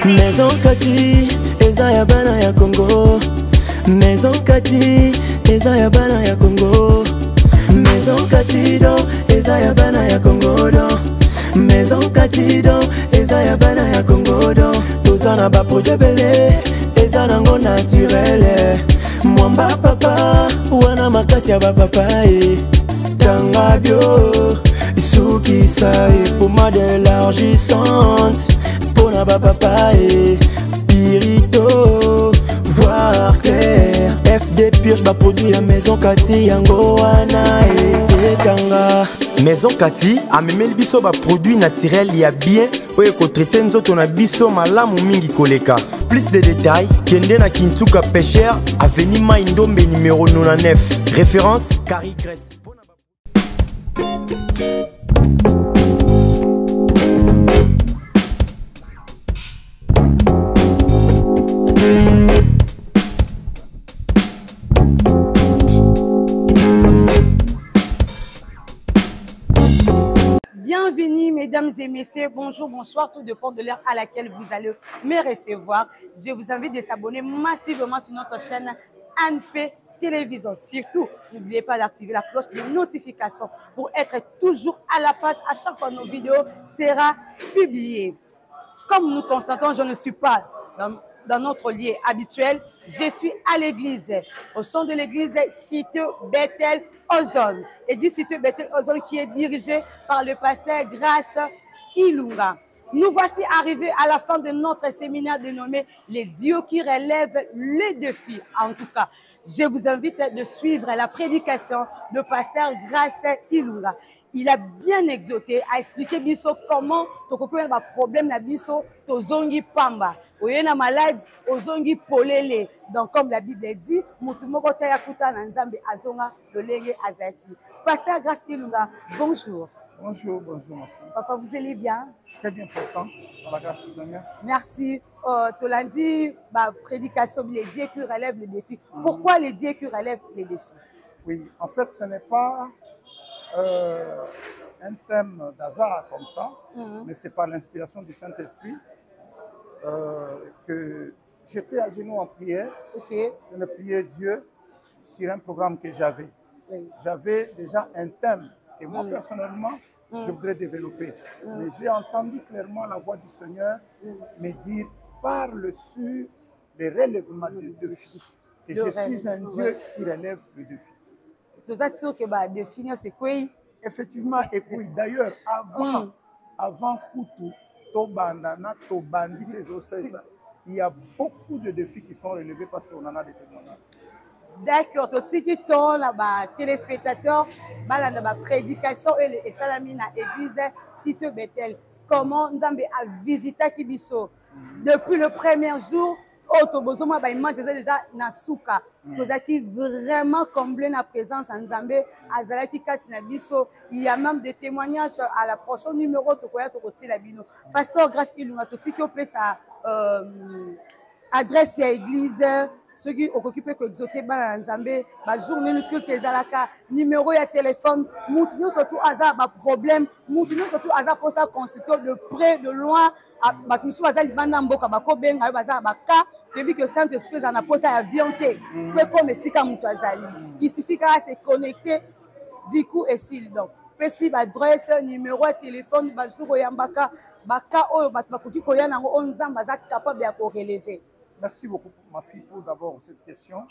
Maison Kati, eza ya bana ya Congo. Maison Kati, eza ya bana ya Congo. Maison Kati do, eza ya bana ya Congo do. Maison Kati do, eza ya bana ya Congo do. Tozana ba produit belé, eza nango naturel. Mwamba papa, wana makasi ya ba papa Tanga bio, soukisa pommade élargissante. Pona ba papa Pirito, voir clair. FD Purge ba produit ya Maison Kati yango wana Tanga. Maison Kati a memeli biso ba produit naturel ya bien oye ko traiter nzoto na biso malamu mingi koleka. Plus de détails, kende na Kintuka Pêcheur, avenue Maindombe numéro 99. Référence Carrie Grèce. Bienvenue mesdames et messieurs, bonjour, bonsoir, tout dépend de l'heure à laquelle vous allez me recevoir. Je vous invite de s'abonner massivement sur notre chaîne ANP Télévision. Surtout, n'oubliez pas d'activer la cloche de notification pour être toujours à la page à chaque fois que nos vidéos seront publiées. Comme nous constatons, je ne suis pas dans notre lieu habituel, je suis à l'église, au sein de l'église Cité Bethel Ozone. Église Cité Bethel Ozone qui est dirigée par le pasteur Grace Ilunga. Nous voici arrivés à la fin de notre séminaire dénommé Les dieux qui relèvent les défis. En tout cas, je vous invite de suivre la prédication de pasteur Grace Ilunga. Il a bien exhorté à expliquer biso comment tokoko na problème na biso tozongi pamba. Oyena malade ozongi polele. Donc comme la Bible dit, mutu moko taya kuta na nzambe azonga lolenge azaki. Pasteur Grace Ilunga, bonjour. Bonjour, bonjour ma fille. Papa, vous allez bien? Très bien portant, par la grâce du Seigneur. Merci. Tolandi, prédication, les dieux qui relèvent les défis. Pourquoi les dieux qui relèvent les défis? Oui, en fait, ce n'est pas un thème d'hasard comme ça, mais c'est par l'inspiration du Saint-Esprit que j'étais à genoux en prière. Je ne priais Dieu sur un programme que j'avais. J'avais déjà un thème que moi personnellement je voudrais développer. Mais j'ai entendu clairement la voix du Seigneur me dire parle sur les relèvements de défis. Et je suis un Dieu qui relève le défi. Tout ça, c'est que définir c'est quoi? Effectivement, et puis d'ailleurs, avant Koutou, Tobandana, Tobandi, il y a beaucoup de défis qui sont relevés parce qu'on en a des témoignages. D'accord, tout ce qui est là, téléspectateurs, la prédication et salamina église Cité Bethel. Comment Nzambe a visité Kibiso depuis le premier jour. Autobozoma ba image déjà na souka. Tozaki vraiment comblé la présence en Nzambe azalaki kasi na biso. Il y a même des témoignages à la prochaine numéro tokoya tokoti la bino. Pasteur Grace Ilunga totiki opé sa adresse à église. Ceux qui occupent que exoté ba Nzambe ba journée le culte ezalaka numéro ya téléphone moutinyo surtout hasard ba problème moutinyo surtout hasard pour ça consulter de près de loin ba misu bazali bana mboka ba ko benga baza ba ka tebi que Saint-Esprit en a posé à vianté pe comme sika mutu azali il suffit qu'à se connecter du coup et s'il donc pesi ba adresse numéro ya téléphone ba jour yambaka ba ka oyo ba koki koya nango on Nzamba za capable ya ko relever. Merci beaucoup, ma fille, pour d'abord cette question.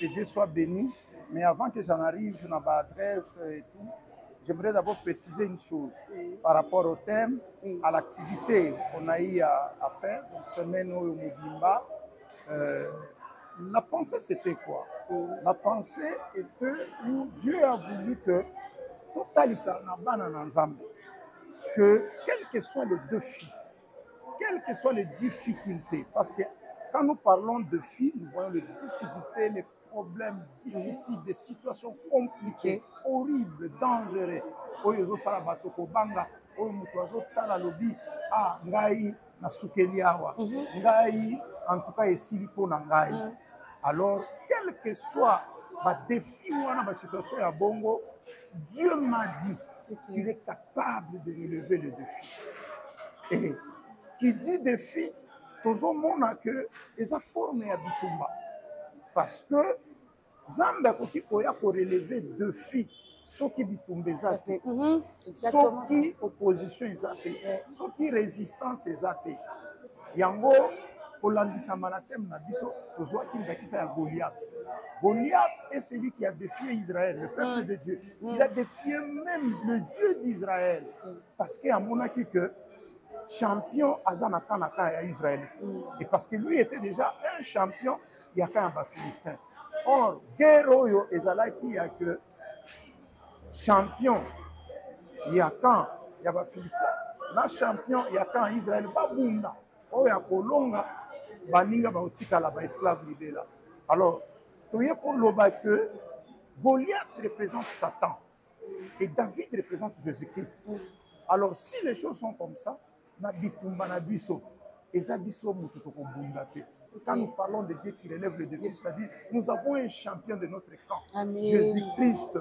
Que Dieu soit béni. Mais avant que j'en arrive dans ma adresse et tout, j'aimerais d'abord préciser une chose par rapport au thème, à l'activité qu'on a eu à faire, donc semaine au Mobimba. La pensée, c'était quoi? La pensée était où Dieu a voulu que, que quel que soit le défi, quelles que soient les difficultés, parce que quand nous parlons de défis, nous voyons les difficultés, les problèmes difficiles, des situations compliquées, horribles, dangereuses. Oyo sala batoko banga, oyo mutuazo tala lobi, ah ngai na sukeliawa, ngai en tout cas esili po na ngai. Alors, quel que soit le défi ou la situation à Bongo, Dieu m'a dit qu'il est capable de relever le défi. Et qui dit défi, tozomona que eza forme ya bitumba parce que Nzambe akoki koya korelever défi soki bitumba eza te, soki opposition eza te, soki résistance eza te. Yango kolambisama na thème na biso tozwaki ndakisa ya Goliath. Goliath est celui qui a défié Israël, le peuple de Dieu. Il a défié même le Dieu d'Israël parce qu'il a montré que champion azanaka naka ya Israël. Et parce que lui était déjà un champion yaka ya Philistin. Or guerre oyo ezalaki ya que champion yaka ya Philistin na champion yaka Israël babunda oyo ya kolonga baninga baotikala ba esclave libela. Alors toye koloba que Goliath représente Satan et David représente Jésus-Christ. Alors si les choses sont comme ça, na bitumba na biso eza biso mutu tokobunda te. Quand nous parlons de Dieu qui relève le défi, c'est-à-dire nous avons un champion de notre camp, Jésus-Christ,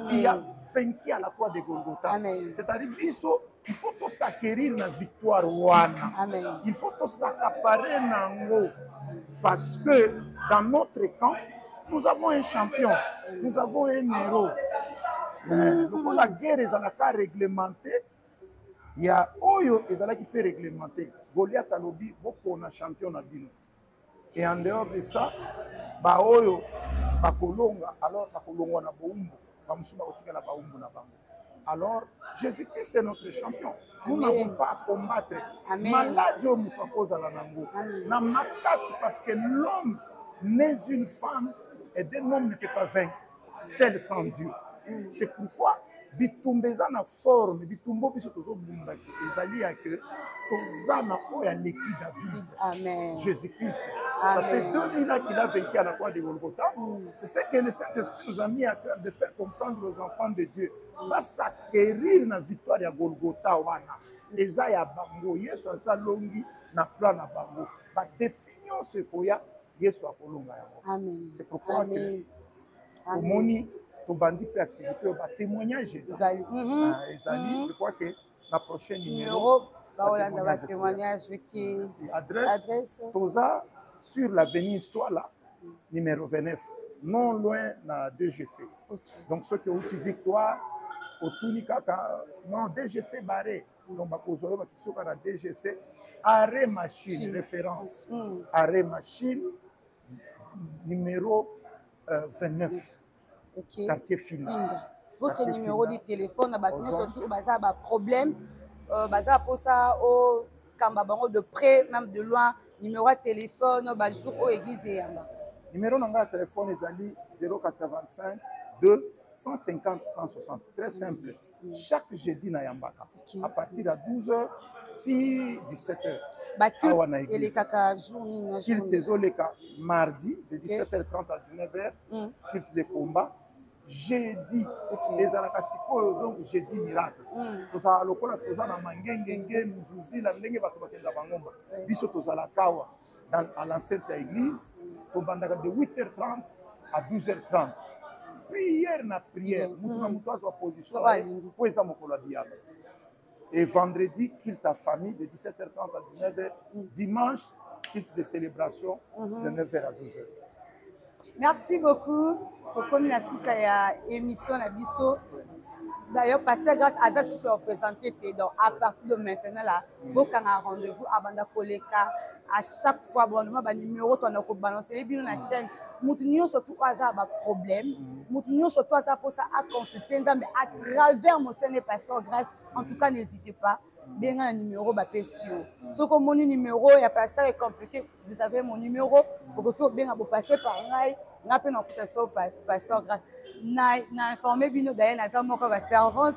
qui a vaincu à la croix de Golgotha. C'est-à-dire biso, il faut tout s'acquérir la victoire wana. Il faut tout s'accaparer nango parce que dans notre camp, nous avons un champion, nous avons un héros. Donc la guerre est réglementée. Il y a Oyo qui peut réglementer. Goliath a lobby, beaucoup on a champion à Bino. Et en dehors de ça, ba Oyo, ba Kolonga, alors ba Kolonga na Boumbo, ba Moussouba Otika na Baumbo na Bango. Alors, Jésus-Christ est notre champion. Nous n'avons pas à combattre. Maladie au cause à la Nango. Na makas parce que l'homme né d'une femme et d'un homme ne peut pas vaincre. Celle sans Dieu. C'est pourquoi bitumbeza na forme bitumbo biso tozobunda ezali ya que tozana oya leki David. Amen. Jésus-Christ. Ça fait 2000 ans qu'il a vaincu à la croix de Golgotha. C'est ce que le Saint-Esprit nous a mis à cœur de faire comprendre aux enfants de Dieu. Va s'acquérir na victoire ya Golgotha wana. Eza ya bango Yesu asalongi na plan na bango. Ba définir ce koya Yesu akolonga yango. Amen. C'est pourquoi que omoni tobandi pe activité ba témoignage ezali. Je crois que la prochaine numéro ba témoignage qui adresse Toza sur l'avenue Soala numéro 29 non loin na DGC. Donc ceux qui ont eu victoire au Tunikaka non DGC barré donc ba kozoyo ba kisoka na DGC arrêt machine référence arrêt machine numéro 29. Quartier Finda. Votre numéro de téléphone, surtout un problème, pour ça, au Kambabango de près, même de loin, numéro de téléphone, jour au église. Numéro de téléphone est 085 2 150 160. Très simple. Chaque jeudi na Yambaka. À partir de 12h, si 17h. Et les caca journée. Mardi de 17h30 à 19h. Culte de combat. Jeudi, les alakasiko donc jeudi miracle. Toza lokola toza na mangengenge muzuzi la ndenge bato bakenda bangomba. Biso toza la kawa à l'enceinte de l'église, au bandaka de 8h30 à 12h30. Prière na prière, mutuna mutozo wa position pour eza mokolo diable. Et vendredi, culte à famille de 17h30 à 19h. Dimanche, culte de célébration de 9h à 12h. Merci beaucoup pour comme la émission la biso. D'ailleurs, Pasteur Grâce a se représenté donc à partir de maintenant là, beaucoup un rendez-vous à Banda Koleka à chaque fois bon ba numéro ton ko balancer bien la chaîne. Moutinho surtout à ba problème, Moutinho surtout à pour ça à consulter mais à travers mon Seigneur Pasteur Grâce. En tout cas, n'hésitez pas. Bien un numéro ba question. Ce que mon numéro il y a pas ça est compliqué. Vous avez mon numéro pour que bien vous passer par là. N'a pas d'importation Pasteur Grâce. Na informé bino d'ailleurs na zamo ko ba servante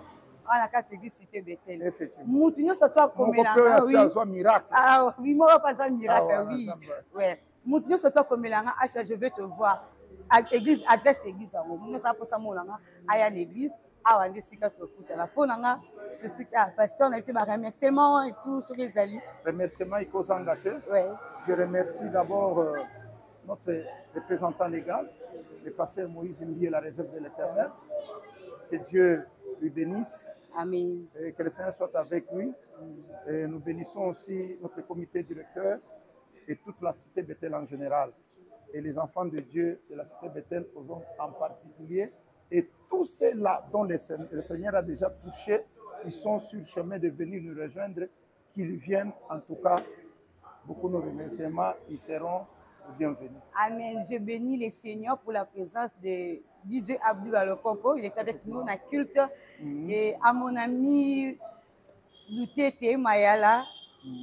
à la case église cité Bethel. Effectivement. Moutinho surtout comme là. Oui. Miracle. Ah oui, moi pas un miracle oui. Ouais. Moutinho surtout comme là je vais te voir. Église adresse église en nous ça pour ça mon là à l'église à wande sika to kuta la pour nga de ce qui a pasteur on a été remerciement et tout ce qu'ils allaient. Remerciement iko zangate. Ouais. Je remercie d'abord notre représentant légal, le pasteur Moïse Mbié, la réserve de l'Éternel. Que Dieu lui bénisse. Amen. Et que le Seigneur soit avec lui. Et nous bénissons aussi notre comité directeur, toute la cité Bethel en général, et les enfants de Dieu de la cité Bethel en particulier, et tous ceux-là dont le Seigneur a déjà touché, ils sont sur le chemin de venir nous rejoindre, qu'ils viennent en tout cas. Beaucoup de remerciements, ils seront bienvenus. Amen. Je bénis les Seigneurs pour la présence de DJ Abdou Alokoko. Il est avec nous dans la culte. Et à mon ami Lutete Mayala,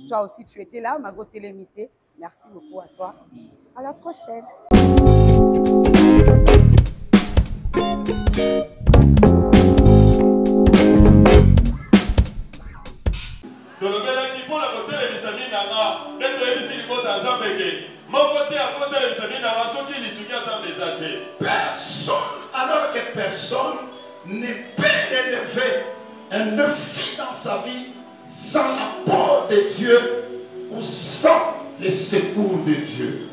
toi aussi tu étais là, Mago Télémité. Merci beaucoup à toi. À la prochaine. Personne, alors que personne ne peut élever un œuf dans sa vie sans l'apport de Dieu ou sans le secours de Dieu.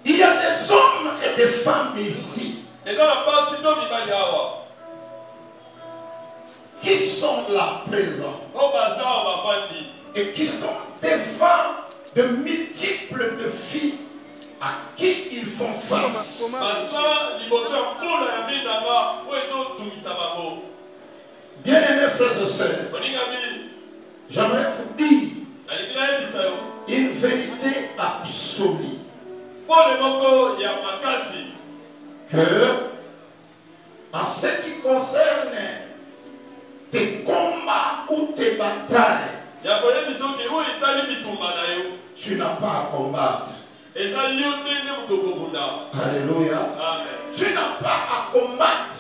Il y a des hommes et des femmes ici qui sont là présents et qui sont devant de multiples défis à qui ils font face. Bien-aimés frères et sœurs, j'aimerais vous dire une vérité absolue. Que en ce qui concerne tes combats ou tes batailles, tu n'as pas à combattre. Alléluia. Tu n'as pas à combattre.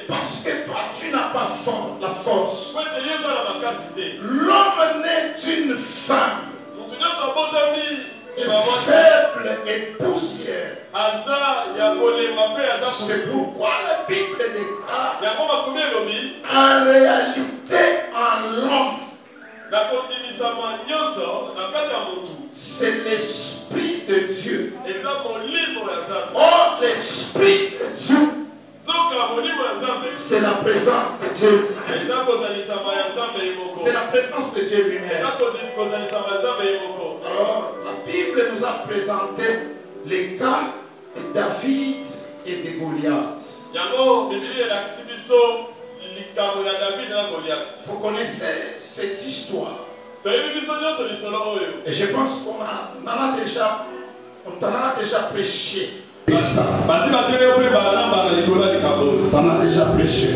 Parce que toi, tu n'as pas la force. L'homme n'est une femme. Faible et poussière. C'est pourquoi la Bible déclare en réalité en l'homme, c'est l'Esprit de Dieu. Or, l'Esprit de Dieu, c'est la présence de Dieu. C'est la présence de Dieu lui-même. Alors, la Bible nous a présenté les cas de David et de Goliath. Vous connaissez cette histoire. Et je pense qu'on en a déjà prêché. Et ça. On en a déjà prêché.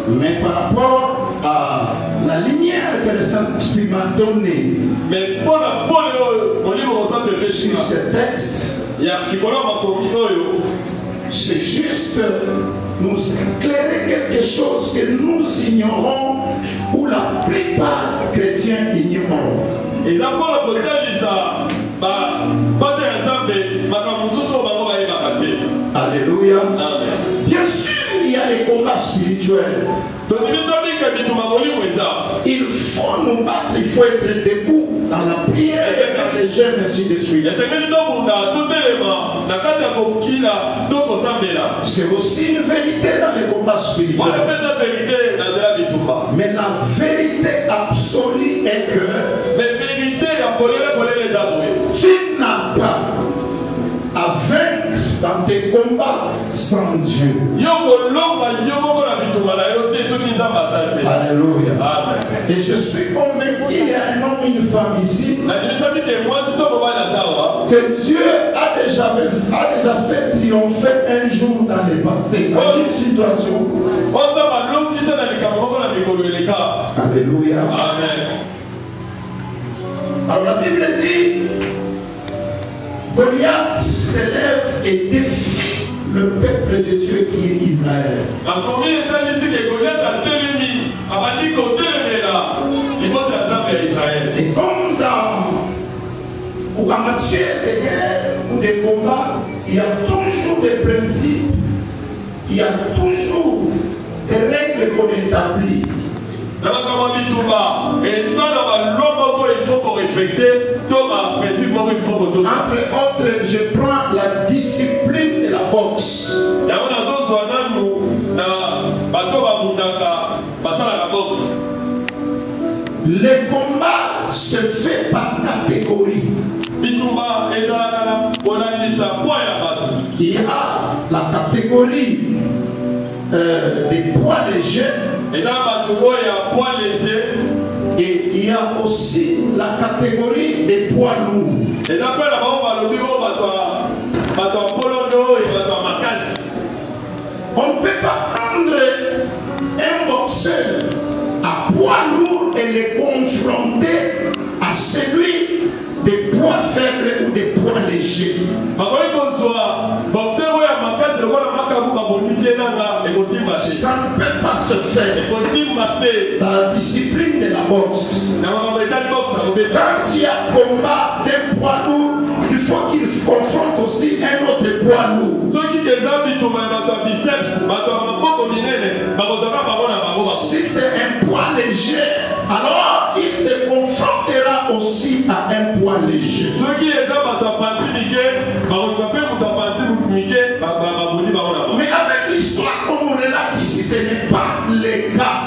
Mais par rapport à la lumière que le Saint-Esprit m'a donnée sur ce texte, c'est juste nous éclairer quelque chose que nous ignorons ou la plupart des chrétiens ignorent. Alléluia. Bien sûr, il y a les combats spirituels. Il faut nous battre, il faut être debout dans la prière et dans les jeûnes, ainsi de suite. C'est aussi une vérité dans les combats spirituels. Mais la vérité absolue est que tu n'as pas à vaincre dans tes combats sans Dieu. Alléluia. Et je suis convaincu qu'il y a un homme et une femme ici que Dieu a déjà fait triompher un jour dans le passé, dans une situation. Alléluia. Amen. Alors la Bible dit, Goliath s'élève et défie le peuple de Dieu qui est Israël. Et comme en matière de guerre ou de combat, il y a toujours des principes, il y a toujours des règles qu'on établit. Entre autres, je prends la discipline de la boxe. Le combat se fait par catégorie. Il y a la catégorie des poids légers. Et il y a aussi la catégorie des poids lourds. On ne peut pas prendre un boxeur à poids lourd et le confronter à celui des poids faibles ou des poids légers. Ça ne peut pas se faire dans la discipline de la boxe. Quand il y a combat d'un poids lourd, il faut qu'il confronte aussi un autre poids lourd. Si c'est un poids léger, alors il se confrontera aussi à un poids léger. Mais avec l'histoire qu'on relate ici, ce n'est pas le cas.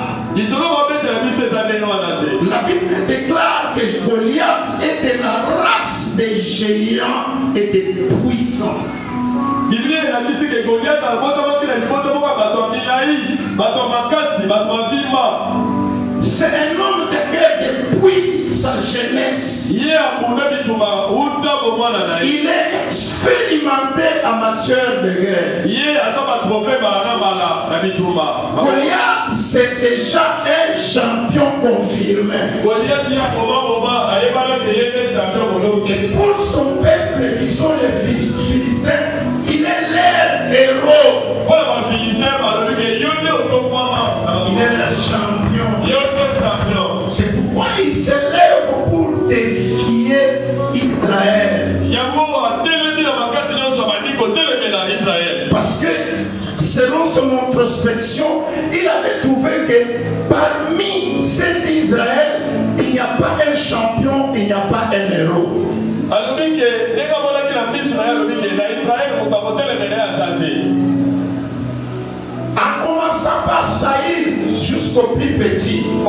La Bible déclare que Goliath était la race des géants et des puissants. C'est un homme de guerre depuis sa jeunesse. Il est expérimenté amateur de guerre. Goliath, c'est déjà un champion confirmé. Et pour son peuple qui sont les Philistins, il est leur héros. Il est leur champion. C'est pourquoi il s'élève pour défier Israël. Parce que selon son introspection, il avait trouvé que parmi cet Israël, il n'y a pas un champion, il n'y a pas un héros. En commençant par Saïd jusqu'au plus petit, il ne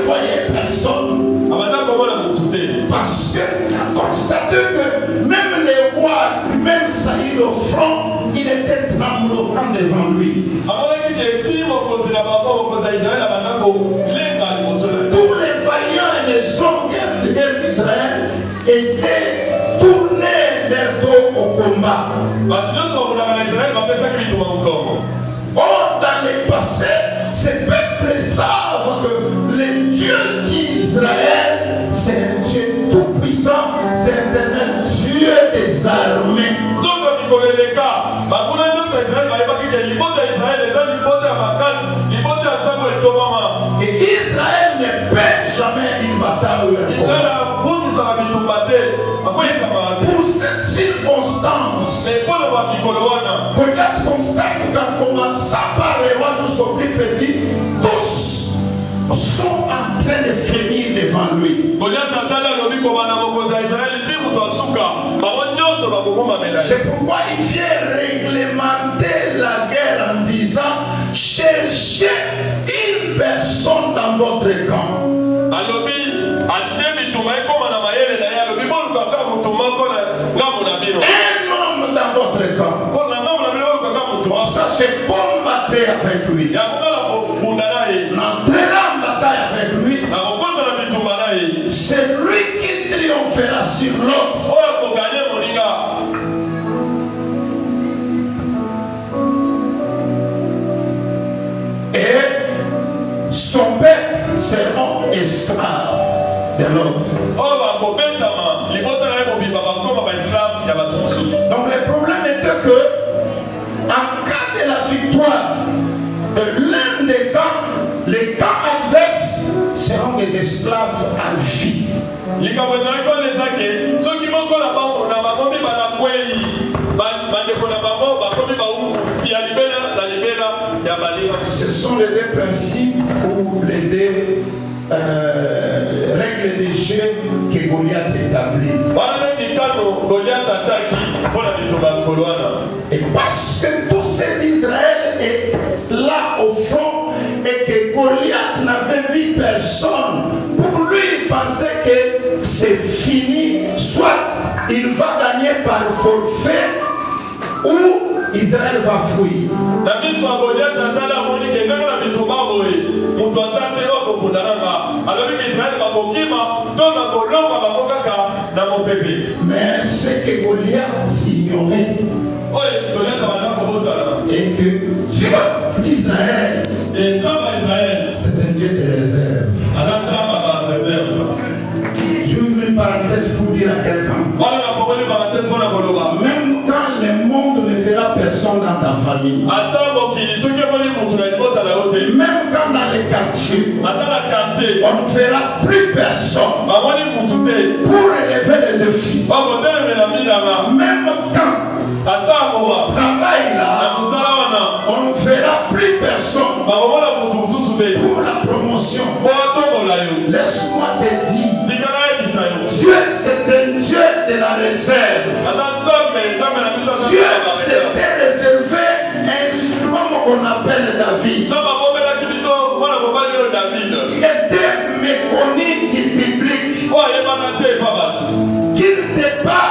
voyait personne. Parce qu'il a constaté que même les rois, même Saïd au front, il était tremblant devant lui. Tous les vaillants et les hommes d'Israël étaient tournés leur dos au combat. Or, dans le passé, ces peuples savent que le Dieu d'Israël, c'est un Dieu tout-puissant, c'est un Dieu des armées. Et Israël ne perd jamais une bataille. Pour cette circonstance, Goliath constate qu'en commençant par les rois jusqu'au plus petit, tous sont en train de frémir devant lui. C'est pourquoi il vient réglementer la guerre en disant: cherchez une personne dans votre camp. Un homme dans votre camp. Pour ça, je combattrai avec lui. N'entrera en bataille avec lui. C'est lui qui triomphera sur l'autre. Et son peuple seront esclaves de l'autre. Donc le problème était que, en cas de la victoire de l'un des camps, les camps adverses seront des esclaves à vie. Ce sont les deux principes ou les deux règles de jeu que Goliath établit. Et parce que tout cet Israël est là au front et que Goliath pris personne. Pour lui, il pensait que c'est fini. Soit il va gagner par forfait ou Israël va fuir. Mais ce que Goliath ignorait et que Dieu d'Israël, c'est un Dieu de réserve. J'ouvre une parenthèse pour dire à quelqu'un. Même quand le monde ne verra personne dans ta famille, même quand dans les quartiers, on ne verra plus personne pour relever les défis. Même quand au travail là, on ne verra plus personne pour la promotion. Laisse-moi te dire, Dieu c'est un Dieu de la réserve. Dieu s'était réservé un homme qu'on appelle David. Il était méconnu du public. Qu'il n'était pas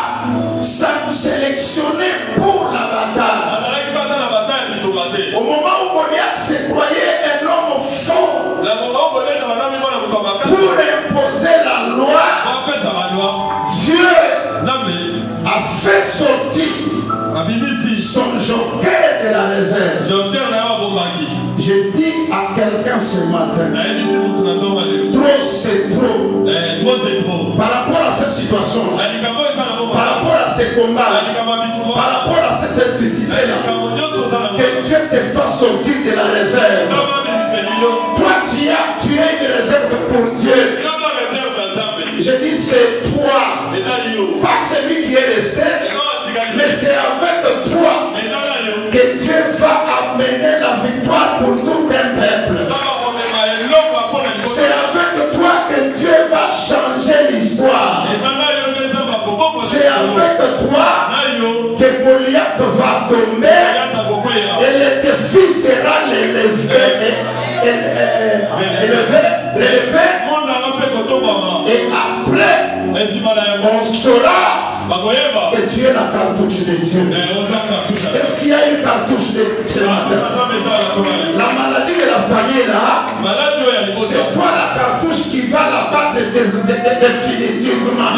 sélectionné pour la bataille. Au moment où Goliath se croyait un homme fort pour imposer la loi, Dieu a fait sortir son joker de la réserve. Je dis à quelqu'un ce matin, trop c'est trop. Par rapport à cette situation, par rapport à ces combats, par rapport à cette adversité-là, que Dieu te fasse sortir de la réserve. Toi, tu as une réserve pour Dieu. Je dis c'est toi, pas celui qui est resté, mais c'est avec toi que Dieu va amener la victoire pour tout un peuple. C'est avec toi que Dieu va changer l'histoire. C'est avec toi que Goliath va tomber et le défi sera élevé. Et après, on saura que tu es la cartouche de Dieu. Est-ce qu'il y a une cartouche de ce matin? La maladie de la famille là, c'est toi la cartouche qui va la battre définitivement.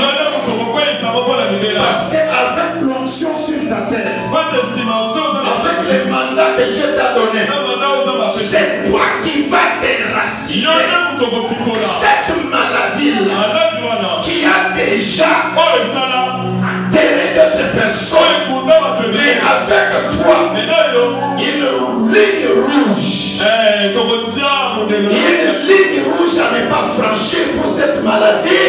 Parce qu'avec l'onction sur ta tête, avec le mandat que Dieu t'a donné, c'est toi qui vas déraciner cette maladie-là qui a déjà enterré d'autres personnes. Mais avec toi, une ligne rouge. Une ligne rouge à ne pas franchir pour cette maladie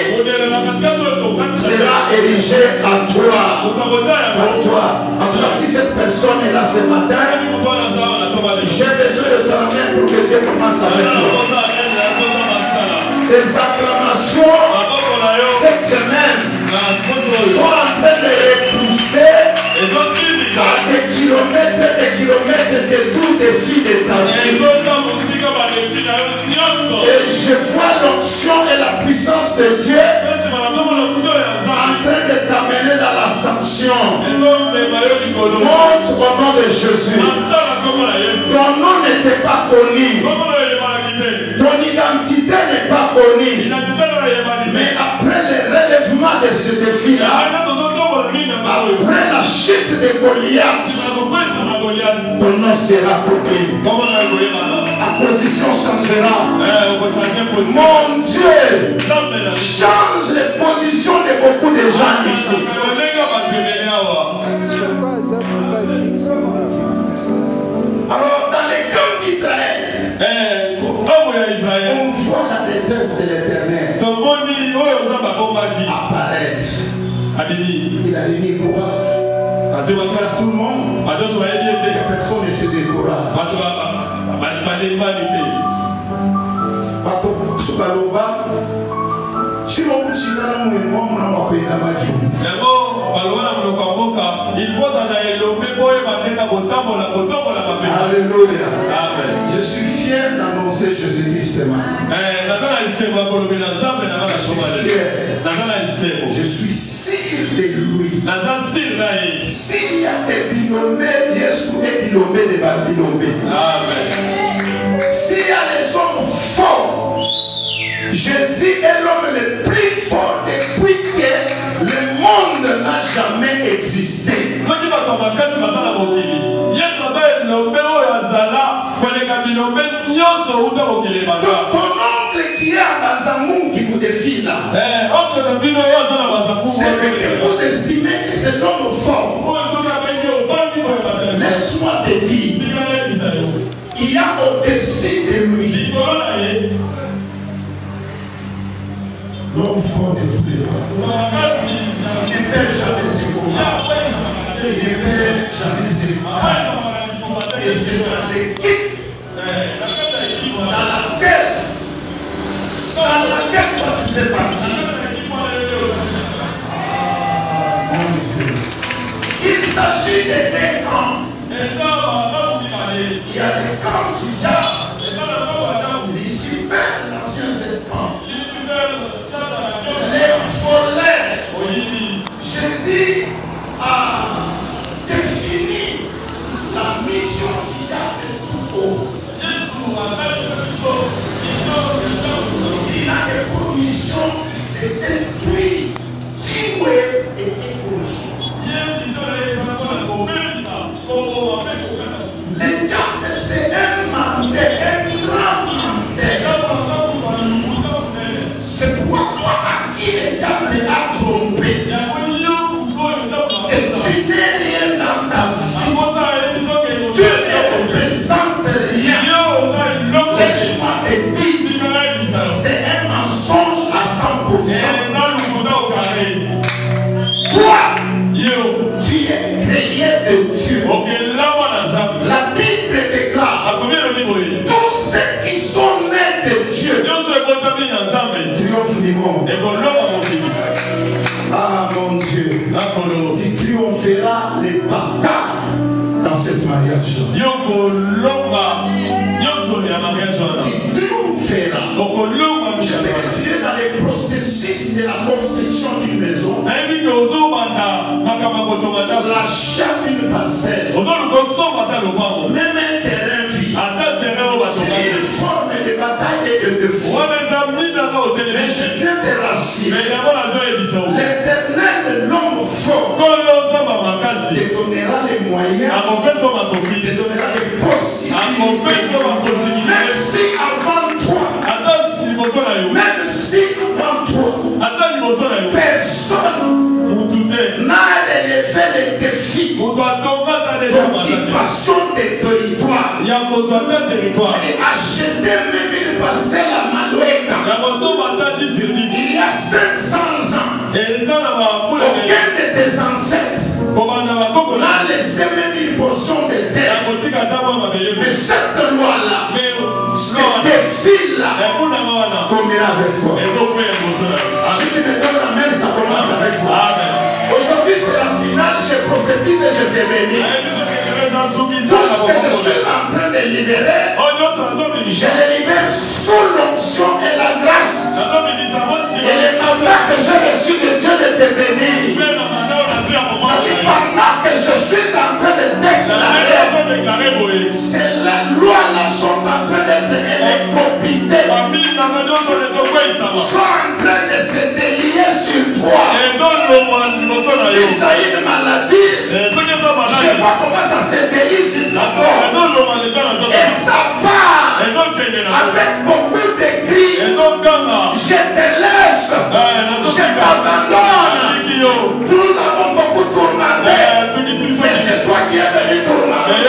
sera érigée à toi. À toi. En tout cas, si cette personne est là ce matin, j'ai besoin de ton main pour que Dieu commence avec toi. Tes acclamations cette semaine sont en train de repousser par des kilomètres de tout défi de ta vie. Et je vois l'onction et la puissance de Dieu en train de t'amener dans l'ascension. Montre au nom de Jésus. Ton nom n'était pas connu. Ton identité n'est pas connue. Mais après le relèvement de ce défi-là, après la chute de Goliath, ton nom sera proclamé. La position changera. Mon Dieu, change les positions de beaucoup de gens ici. Alors, dans les camps d'Israël, on voit la réserve de l'Éternel apparaître. Il a réuni courage. Tout le monde, personne ne se décourage. Alléluia. Je suis fier d'annoncer Jésus-Christ. applaudissements. Je suis sûr de lui. S'il y a des binomés, Jésus est binomé de Babilomé. S'il y a les hommes forts, Jésus est l'homme le plus fort depuis que le monde n'a jamais existé. Ton oncle qui est à Bazamou qui vous défie là, c'est que vous estimez que c'est l'homme fort. Laisse-moi te dire, il y a au-dessus de lui l'homme fort de tous les temps. Il ne fait jamais ce combat. Il ne fait jamais ce combat. Et c'est dans l'équipe dans laquelle toi tu fais partie. Il s'agit de deux camps. Il y a des camps qui gardent les super l'ancien serpent, les volets. Jésus a défini la mission qu'il y a de tout haut. Il a pour mission de détruire, tuer et écologie. Le diable, c'est un mandé, un grand mandé. C'est pourquoi toi, à qui le diable a trompé, et tu n'es rien dans ta vie, tu ne représentes rien. Laisse-moi te dire, c'est un mensonge à 100%. Toi, tu es créé de Dieu. La Bible déclare, tous ceux qui sont nés de Dieu triomphe du monde. Ah mon Dieu, tu triompheras les batailles dans cette mariage. Tu triompheras. Je sais que tu es dans les processus de la construction d'une maison. L'achat d'une parcelle, même un terrain vide, c'est une forme de bataille et de défi. Mais je viens te rassurer, l'Éternel, l'homme fort, te donnera les moyens, te donnera les possibilités. Même si avant toi, personne n'a relevé les défis d'occupation des territoires et acheté même une parcelle à Maloueka il y a 500 ans. Aucun de tes ancêtres n'a laissé même une portion de terre. Mais cette loi-là, ce défi-là, tombera avec toi. Si tu me donnes la main, ça commence avec toi. Aujourd'hui, c'est la finale. Je prophétise et je te bénis. Tout ce que je suis en train de libérer, je le libère sous l'onction et la grâce. Et le mandat que j'ai reçu de Dieu de te bénir. Pendant que je suis en train de déclarer, c'est la loi là sont en train d'être électropitées, sont en train de se délier sur toi. Si ça y est une maladie, je sais pas comment ça se délie sur ta peau. Et ça part avec beaucoup de cris. Je te laisse, je t'abandonne. Nous avons beaucoup tourmenté, mais c'est toi qui es venu tourmenter.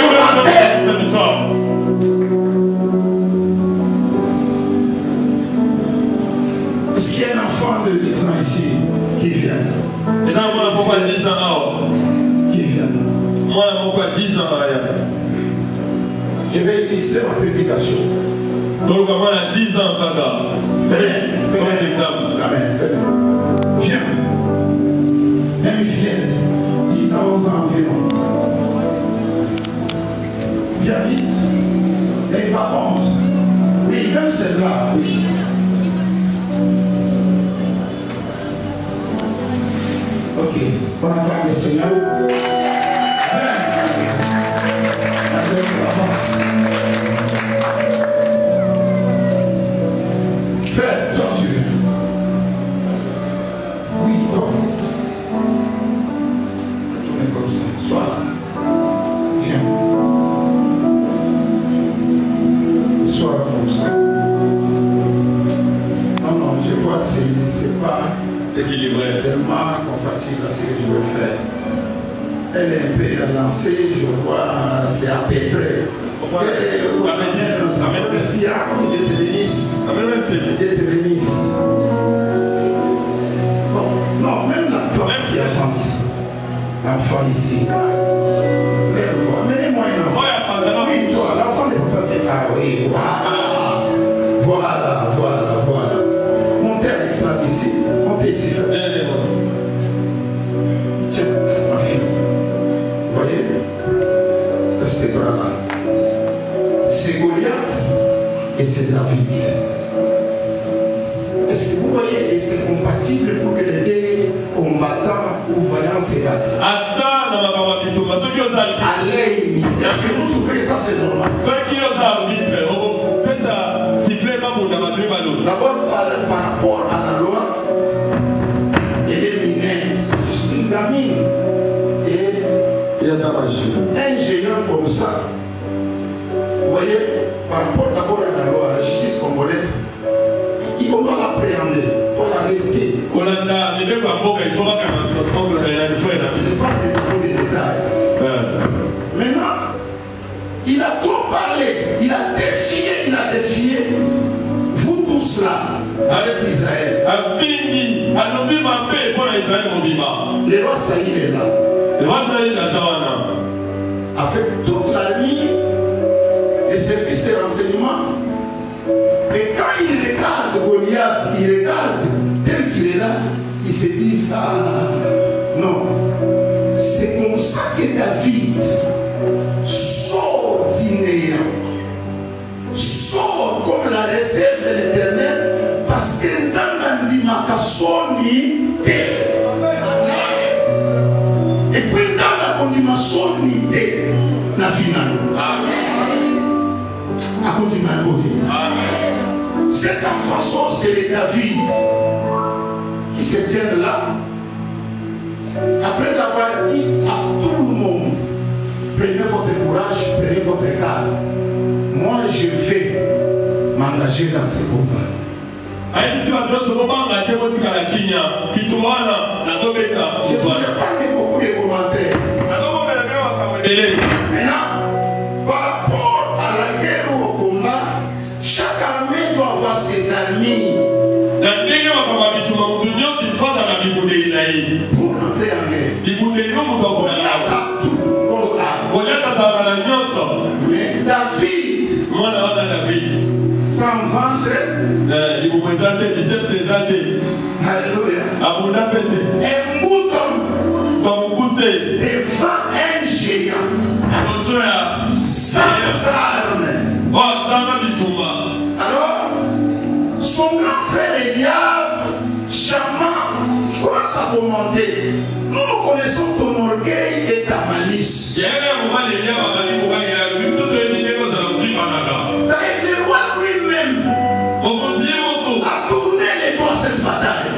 Est-ce qu'il y a un enfant de 10 ans ici qui vient? Qui vient? Je vais illustrer ma prédication. Donc, on a 10 ans, papa. Venez. Viens. Même viens. 10 ans, 11 ans environ. Viens vite. Et pas 11. Oui, même 7 celle-là, oui. Ok, on acclame le Seigneur. Fais, toi tu veux. Oui, toi. Tournez comme ça. Sois là. Viens. Sois comme ça. Non, non, je vois, c'est pas équilibré. Tellement compatible à ce que je veux faire. Elle est un peu lancée, je vois, c'est à peu près. Merci à Dieu te bénisse. Dieu te bénisse. Bon, non, même la femme qui avance. L'enfant ici. Menez-moi un enfant. Oui, toi, l'enfant ne peut pas venir. Ah oui, voilà. Voilà. Montez à l'extrême ici. Montez ici. Tiens, c'est ma fille. Vous voyez? Restez là. C'est Goliath et c'est David. Est-ce que vous voyez? Et c'est compatible pour que les deux combattants ou voyants se battent. Allez, est-ce que vous trouvez ça c'est normal? D'abord par rapport à la loi, elle est mineure, c'est juste une gamine. Et un géant comme ça, vous voyez, par rapport d'abord à la loi, à la justice congolaise, on doit l'appréhender, on doit l'arrêter. Je ne sais pas des détails. Maintenant, il a trop parlé, il a défié vous tous là, avec Israël. Le roi Saïl est là. Avec toute la ligne, les services de renseignement. Et quand il regarde Goliath, il regarde tel qu'il est là, il se dit ça. Non. C'est comme ça que David sort du néant. Sort comme la réserve de l'Éternel. Parce que Nzamandi Makasoni est. Et puis Nzamandi Makasoni est. La finale. À continuer à côté. Cette façon, c'est les David qui se tiennent là. Après avoir dit à tout le monde, prenez votre courage, prenez votre garde. Moi, je vais m'engager dans ce combat. Je ne vous ai pas mis beaucoup de commentaires. Maintenant, par rapport à la guerre ou au combat, chaque armée doit avoir ses amis. Pour entrer en guerre. Mais David, sans ventre, alléluia, un mouton devant un géant, sans armes. Alors, son grand frère Eliab, Shama, commence à commenter. Nous connaissons ton orgueil et ta malice. D'ailleurs, le roi lui-même a tourné les doigts à cette bataille.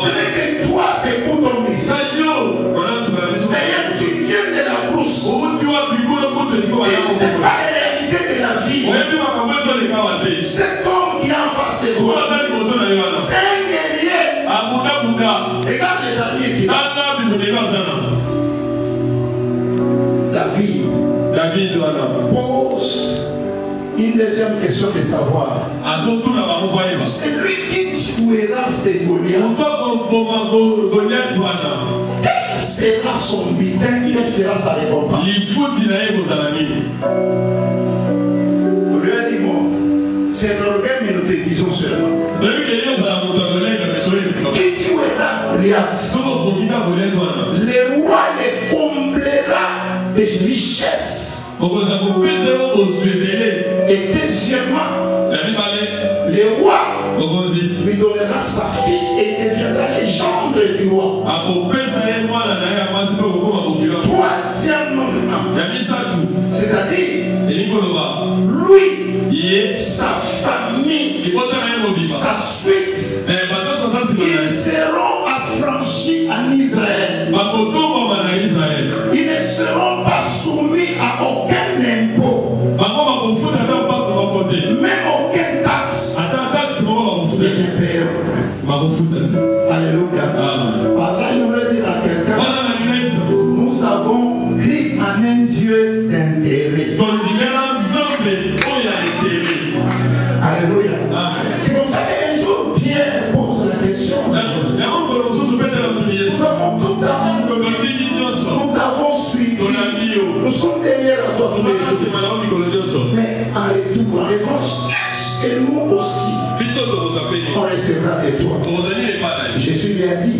Ce n'est que toi, c'est pour ton ministère. D'ailleurs, tu viens de la brousse. C'est pas la réalité de la vie. Cet homme qui est en face de toi, c'est un guerrier. Regarde les amis qui David pose une deuxième question de savoir. C'est lui qui tuera ses Goliaths. Quel sera son butin? Quelle sera sa récompense? Vous lui avez dit, bon, c'est l'orgueil, mais nous te disons seulement. Qui tuera Goliath? Le roi les comblera de richesses. Et deuxièmement, le roi lui donnera sa fille et deviendra le gendre du roi. Troisièmement, c'est-à-dire lui, sa famille, sa suite, ils seront affranchis en Israël. Ils ne seront pas soumis à aucun impôt, même aucune taxe. Ils ne paieront. Alléluia. Par là, j'aimerais dire à quelqu'un, nous avons pris en un Dieu d'intérêt. Alléluia. C'est pour ça qu'un jour Pierre pose la question. Nous t'avons suivi. Nous sommes derrière à toi tous les jours. Mais en retour, en revanche, est-ce que nous aussi on recevra de toi? Jésus lui a dit,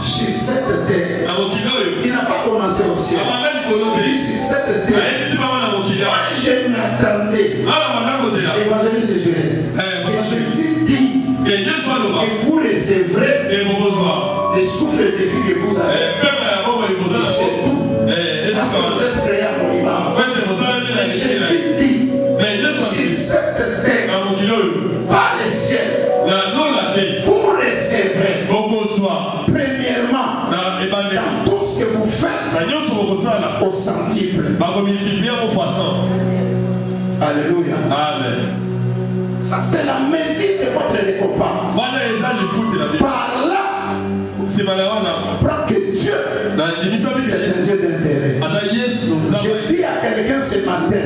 sur cette terre, il n'a pas commencé au ciel. Il dit sur cette terre, moi je m'attendais. Évangéliste Jésus. Et Jésus dit que vous recevrez les souffles de vie que vous avez. C'est tout. Parce que vous êtes créés à mon image. Mais Jésus dit, sur cette terre, par le ciel, vous recevrez. Premièrement, dans tout ce que vous faites, au centuple. Alléluia. Amen. Ça c'est la mesure de votre récompense. Par là, on comprend que Dieu, c'est un Dieu d'intérêt. Je dis à quelqu'un ce matin,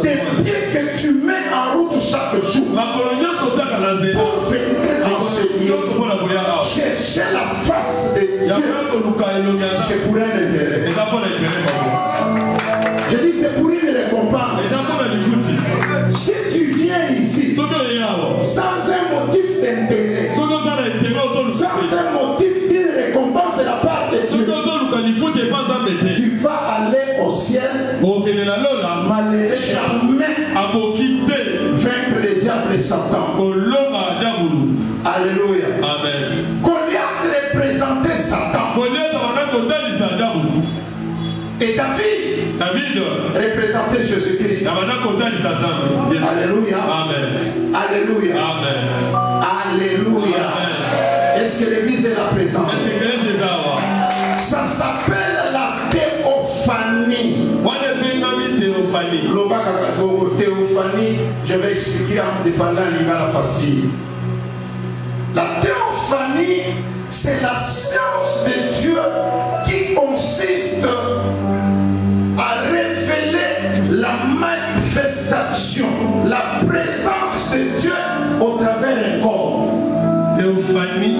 des pieds que tu mets en route chaque jour pour venir en ce lieu, chercher la face de Dieu, c'est pour un intérêt. Je dis c'est pour une récompense. Si tu viens ici sans un motif d'intérêt, sans un motif d'une récompense de la part de Dieu, tu vas aller au ciel malheureux, jamais vaincre le diable et Satan. Alléluia. Amen. Goliath représentait Satan. Et David représentait Jésus-Christ. Alléluia. Amen. Alléluia. Amen. Alléluia. Est-ce que l'église est là présente? Ça s'appelle la théophanie. Théophanie, je vais expliquer en dépendant l'Igala facile. La théophanie, c'est la science de Dieu qui consiste à révéler la manifestation, la présence de Dieu au travers d'un corps. Théophanie,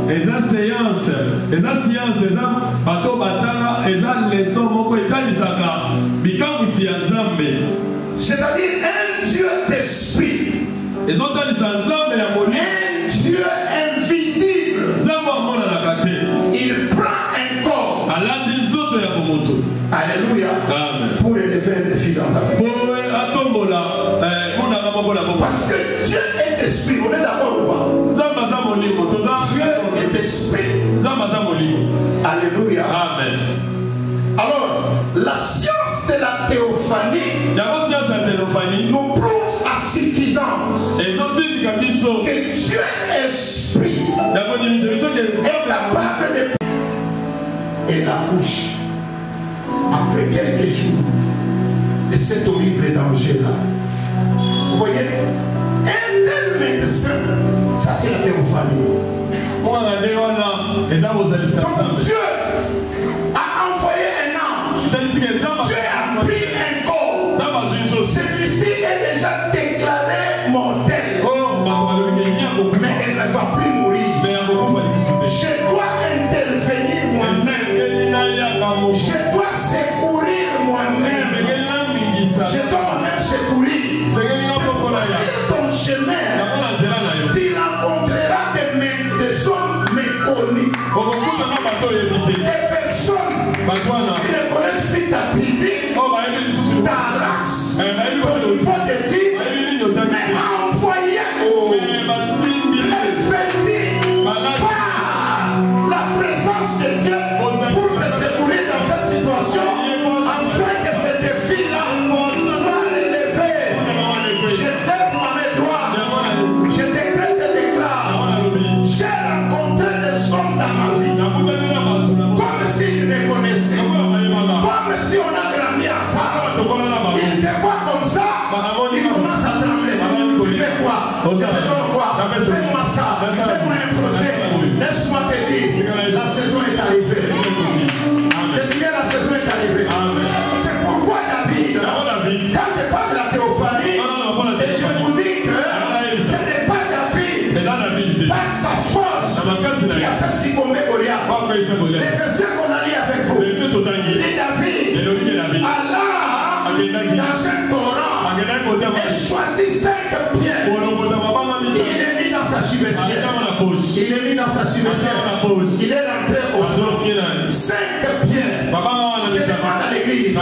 eza séance, eza bato batanga, eza leçon moko etalisaka bikamwisi ya Nzambe. C'est-à-dire un Dieu d'esprit, un Dieu invisible. Il prend un corps. Alléluia. Pour élever un défi dans ta vie. Parce que Dieu est esprit. On est d'accord ou pas? Dieu est esprit. Alléluia. Amen. Alors, la science de la théophanie nous prouve à suffisance que Dieu est esprit est capable de... Et la bouche, après quelques jours de cet horrible danger-là, vous voyez, un tel médecin, ça c'est la théophanie. Donc Dieu a envoyé un ange. Dieu a pris un corps. Celui-ci est déjà déclaré mortel. Mais il ne va plus mourir. Je dois intervenir moi-même. Je dois secourir moi-même. Je dois moi-même secourir. Sur ton chemin, tu rencontreras des hommes méconnus. Des personnes qui ne connaissent plus ta tribu, ta race, verset qu'on a lu avec vous. Et David, Allah, dans un torrent, et choisit 5 pierres. Il est mis dans sa cimetière. Il est mis dans sa cimetière. Il est rentré au fond. 5 pierres. Je demande à l'église,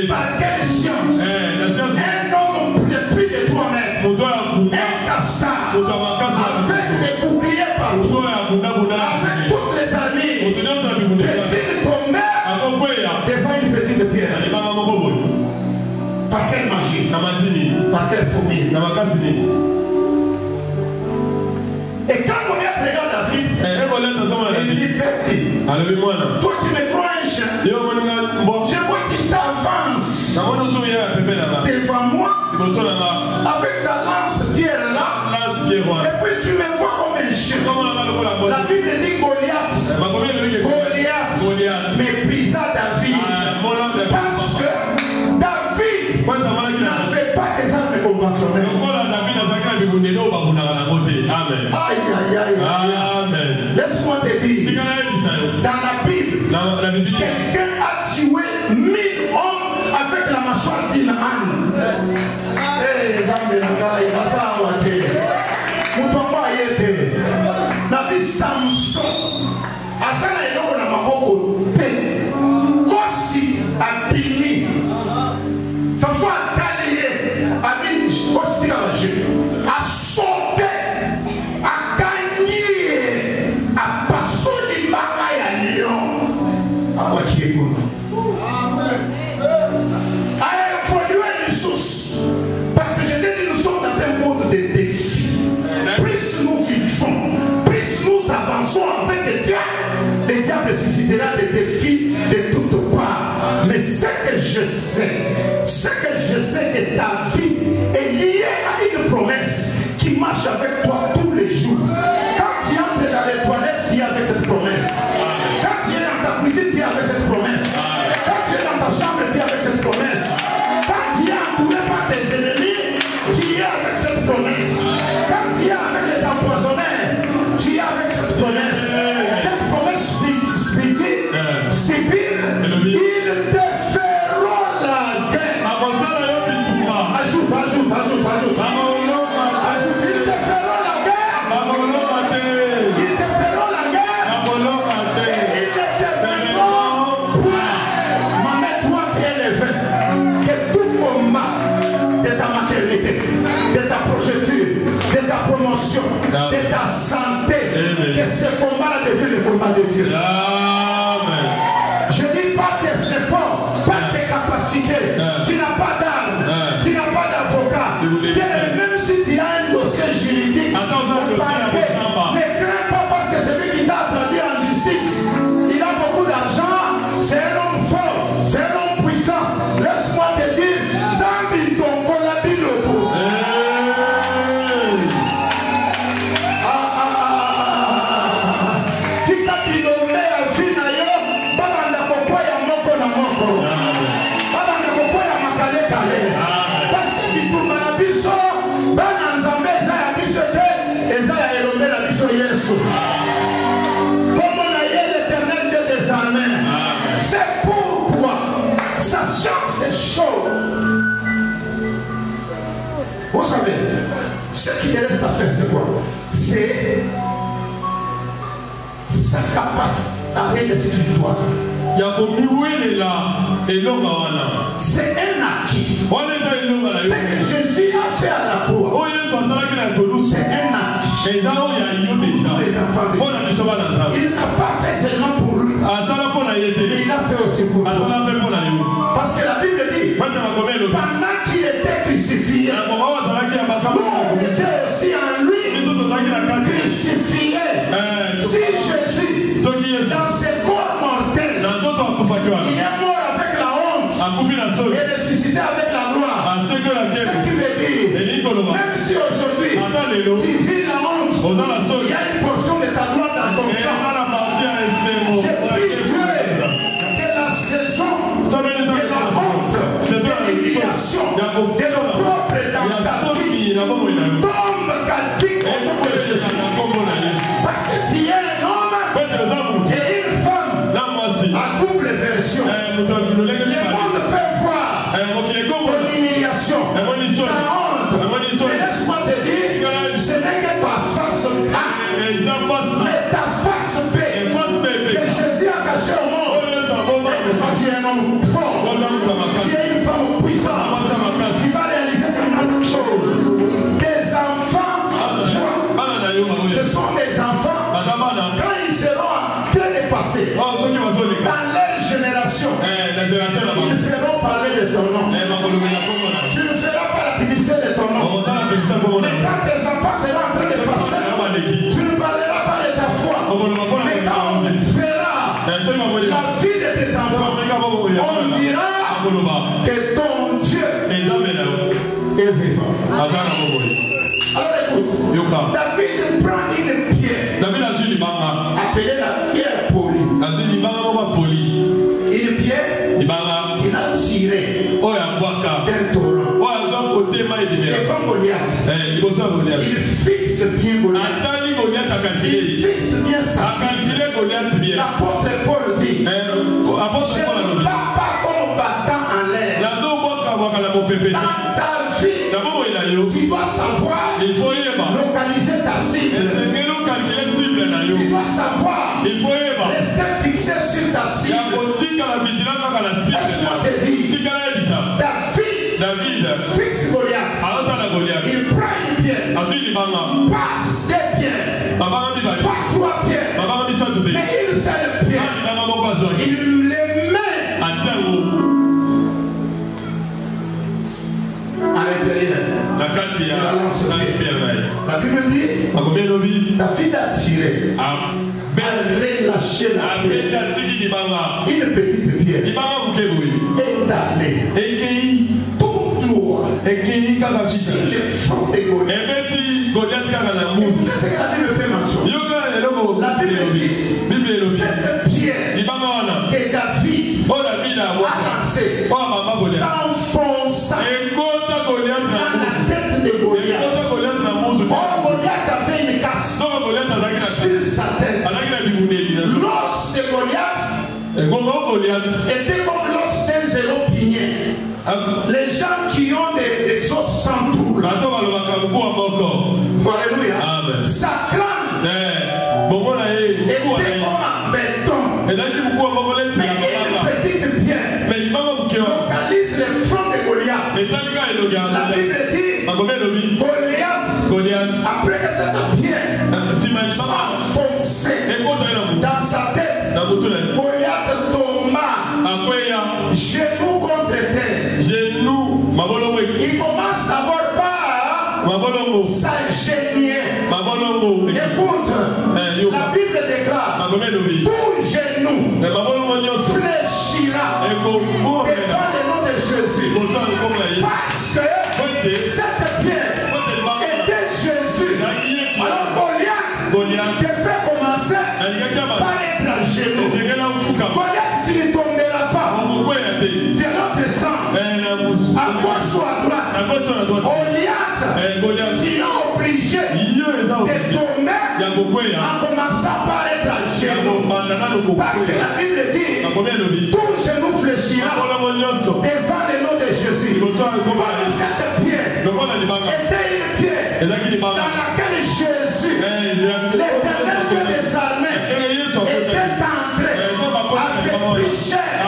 par quelle science un homme de plus de 3 mètres, un castard, avec des boucliers partout, avec toutes les armées, peut-il tomber devant une petite pierre? Par quelle magie? Par quelle fourmi? Et quand on regarde David, il dit petit, toi tu me crois un chien? Je vois qu'il t'avance devant moi avec ta lance pierre là, et puis tu me vois comme un chien. La Bible dit Goliath méprisa David parce que David n'avait pas des armes conventionnelles. Aïe aïe aïe. Amen. Laisse-moi te dire, dans la Bible, quelqu'un a tué 1000 hommes avec la mâchoire d'une âne. Eh, Nabi Samson, Asana eloko na maboko te, kosi abimi. Samson a taillé, abimi kosi tika baje, a sauté, a gagné, a passé l'imaka ya lion, a wakié kono. A introduit une source, parce que je t'ai dit, nous sommes dans un monde de défis. Plus nous vivons, plus nous avançons avec Dieu, le diable suscitera des défis de toutes parts. Mais ce que je sais que ta vie est liée à une promesse qui marche avec toi tous les jours. Quand tu entres dans les toilettes, tu es avec cette promesse. Quand tu es dans ta cuisine, tu es avec cette promesse. Quand tu es dans ta chambre, tu es avec cette promesse. Quand tu es entouré par tes ennemis, tu es avec cette promesse. Quand tu es avec les empoisonneurs, tu es avec cette promesse. Cette promesse stupide, ils te feront la guerre. Ajoute. Ajoute, ils te feront la guerre. Ils te feront la guerre. Et ils ne te feront point. Maman, toi qui es l'évêque, que tout combat de ta maternité, de ta progéniture, de ta promotion, de ta santé, que ce combat devienne le combat de Dieu. Je dis pas tes efforts, pas tes capacités. Tu n'as pas d'armes, tu n'as pas d'avocat. Même si tu as un dossier juridique, ne crains pas parce que celui qui t'a traduit en justice, il a beaucoup d'argent, c'est un homme fort, c'est un homme puissant. Laisse-moi te dire, Zambi ton colabiloko. C'est pourquoi, sachant ces choses, vous savez, ce qui reste à faire, c'est quoi? C'est sa capacité à rien de cette victoire. C'est un acquis. Ce que Jésus a fait à la croix, c'est un acquis. Les enfants de Dieu. Il n'a pas fait seulement pour lui, mais il a fait aussi pour toi. Parce que la Bible dit, pendant qu'il était crucifié, nous on était aussi en lui crucifié. Si Jésus, dans ses corps mortels, il est mort avec la honte et ressuscité avec la gloire. Ce qui veut dire, même si aujourd'hui tu vis la honte, il y a une portion de ta gloire dans ton sang. Je prie Dieu que la saison de la honte, de l'humiliation, de l'opprobre dans ta vie tombe catique au nom de Jésus. Parce que tu es un homme et une femme Alors écoute, David prend une pierre, appelée la pierre polie. Une pierre qu'il a tirée d'un torrent. Devant Goliath, il fixe bien Goliath. Il fixe bien sa cible. L'apôtre Paul dit, je ne bats pas comme battant en l'air. Dans ta vie, tu dois savoir localiser ta cible. Tu dois savoir rester fixé sur ta cible. Laisse-moi te dire, David fixe Goliath. Il prend une pierre, passe des pierres, pas 3 pierres, mais une seule pierre. Il les met à l'intérieur. La Bible dit, David a tiré, a relâché la pierre, une petite pierre, étalée, tout droit, sur les fronts de Goliath. Qu'est-ce que la Bible fait mention? La Bible dit, cette pierre que David a lancée s'enfonça dans la tête de Goliath. Or, Goliath avait une casse sur sa tête. L'os de Goliath était comme l'os d'un zéro-pigné. Les gens qui ont des os sans trou, alléluia, sa crâne était comme un béton. Mais une petite pierre localise les fronts de Goliath. La Bible dit, Goliath, après que cette pierre s'enfonçait dans sa tête, Goliath tomba genou contre terre. Il commence d'abord par s'agenouiller. Écoute, la Bible déclare, tout genou fléchira devant le nom de Jésus. Parce que cette pierre était Jésus. Alors Goliath devrait commencer par être à genoux. Goliath ne tombera pas de notre sens, à gauche ou à droite. Goliath qui est obligé de tomber en commençant par être à genoux. Parce que la Bible dit, tout genou fléchira devant le nom de Jésus. Comme cette pierre était une pierre dans laquelle Jésus, l'Éternel des armées, était entré avec richesse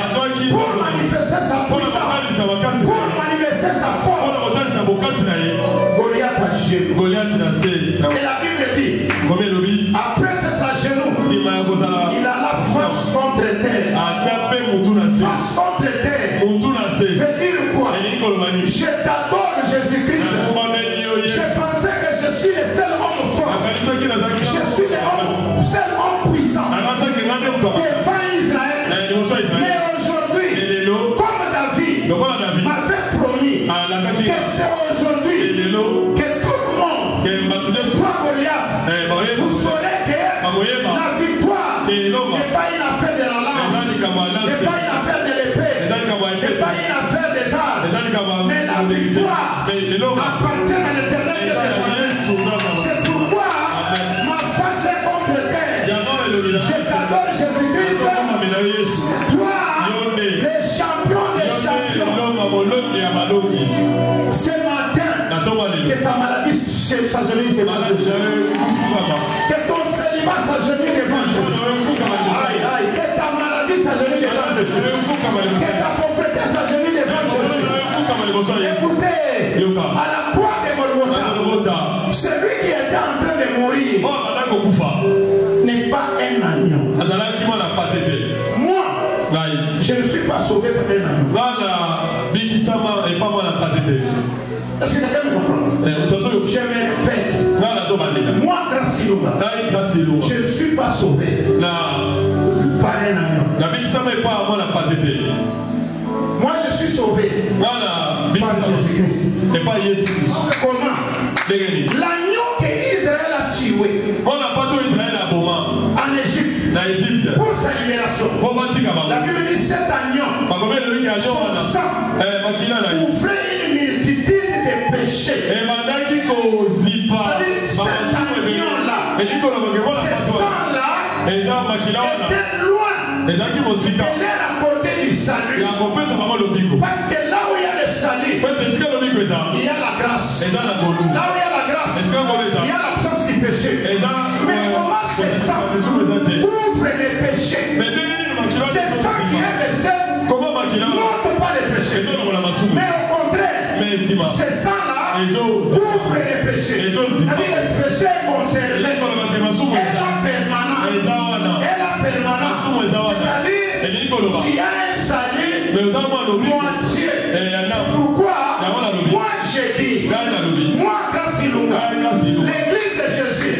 pour manifester sa puissance, pour manifester sa force. Goliath a genoux. Et la Bible dit, après cet à genoux, il a la force contre terre. Force contre terre veut dire quoi? Je t'adore, Jésus-Christ. Je pensais que je suis le seul homme fort. Je suis le seul homme puissant devant Israël. Mais aujourd'hui, comme David m'avait promis que c'est aujourd'hui que tout le monde soit Goliath, vous saurez que la victoire n'est pas une affaire de la lance, n'est pas une affaire de l'épée, n'est pas une affaire des armes, mais la victoire appartient à l'Éternel des armées. C'est pourquoi ma face est contre terre. Je t'adore, Jésus-Christ. C'est toi, le champion des champions. Ce matin, que ta maladie s'agenouille devant Jésus. Que ton célibat s'agenouille devant Jésus. Que ta maladie s'agenouille devant Jésus. Que ta pauvreté s'agenouille devant Jésus. Écoutez, à la croix de Golgotha, celui qui était en train de mourir n'est pas un agneau. Moi, je ne suis pas sauvé par un agneau. Est-ce que quelqu'un me comprend? Je me répète. Moi, grâce je ne suis pas sauvé par un agneau. Moi, je suis sauvé par Jésus-Christ. Et pas Jésus. Comment? L'agneau que Israël a tué On n'a pas tout Israël à Boma. en Égypte Dans l'Égypte. pour sa libération. La Bible dit cet agneau, son sang couvrait une multitude de péchés. Et maintenant qui cause pas. Cet agneau-là, Et dit qu'on a ce sang-là était loin Et là qui m'ont de leur accorder du salut. Parce que là où il y a le salut, il y a la grâce. Là où il y a la grâce, il y a l'absence du péché. Mais comment ce sang couvre les péchés? Ce sang qui est versé n'ôte pas les péchés. Mais au contraire, ce sang-là couvre les péchés. C'est-à-dire le péché est conservé. Elle a permanent. C'est-à-dire, tu as un salut moitié. C'est pourquoi moi j'ai dit, moi grâce Ilunga, l'église de Jésus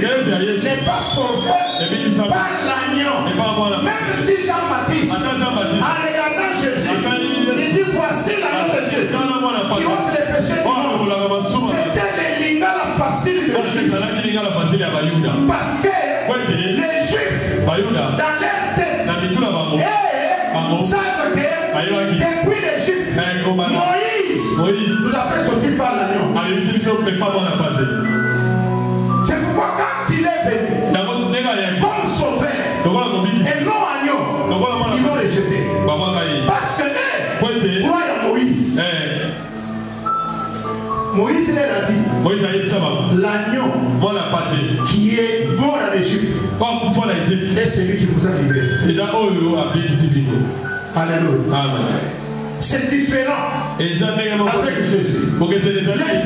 n'est pas sauvée par l'agneau. Même si Jean-Baptiste, en regardant Jésus, il dit voici l'agneau de Dieu qui ôte les péchés du monde. C'était les lingala faciles de Juifs. Parce que les Juifs, dans leur tête, savent que depuis l'Égypte, Moïse nous a fait sortir par l'agneau. C'est pourquoi quand il est venu comme sauveur et non agneau, ils l'ont rejeté. Parce que croyez à Moïse. Moïse il a dit l'agneau qui est mort en Égypte est celui qui vous a libéré. Alléluia. C'est différent avec Jésus. Le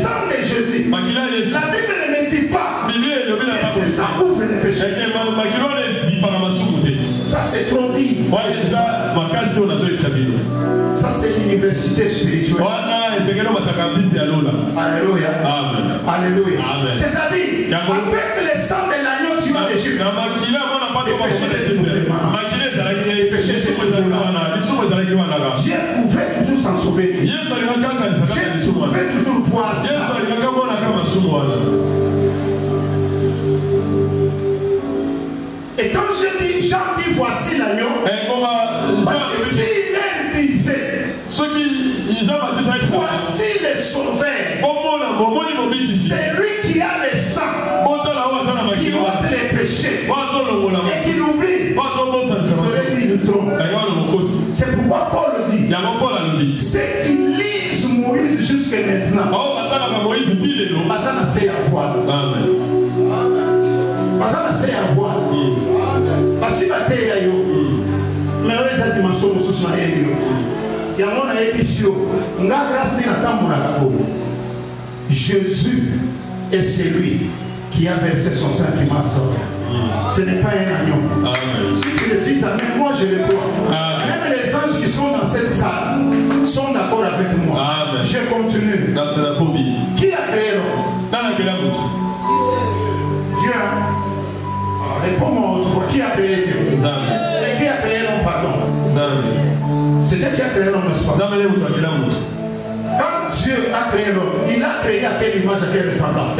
sang de Jésus, la Bible ne me dit pas que ça ouvre les péchés. Ça c'est trop dit. Ça c'est l'université spirituelle. Alléluia. Alléluia. C'est-à-dire, avec le sang de l'agneau, tu vas l'Égypte. Dieu pouvait toujours s'en sauver. Dieu pouvait toujours voir ça. Et quand je dis, Jean dit voici l'agneau, parce que s'il disait voici le sauveur, c'est lui qui a le sang, qui ôte les péchés et qui l'oublie. C'est pourquoi Paul dit ceux qui lisent Moïse jusqu'à maintenant, Jésus est celui qui a versé son sang qui m'a sauvé. Ce n'est pas un agneau. Si tu le fils à moi, je le crois. Même les anges qui sont dans cette salle sont d'accord avec moi. Je continue. Qui a créé l'homme? Dieu. Réponds-moi autrefois. Qui a créé Dieu? Et qui a créé l'homme, pardon? C'est Dieu qui a créé l'homme, n'est-ce pas? Quand Dieu a créé l'homme, il a créé à quelle image, à quelle ressemblance?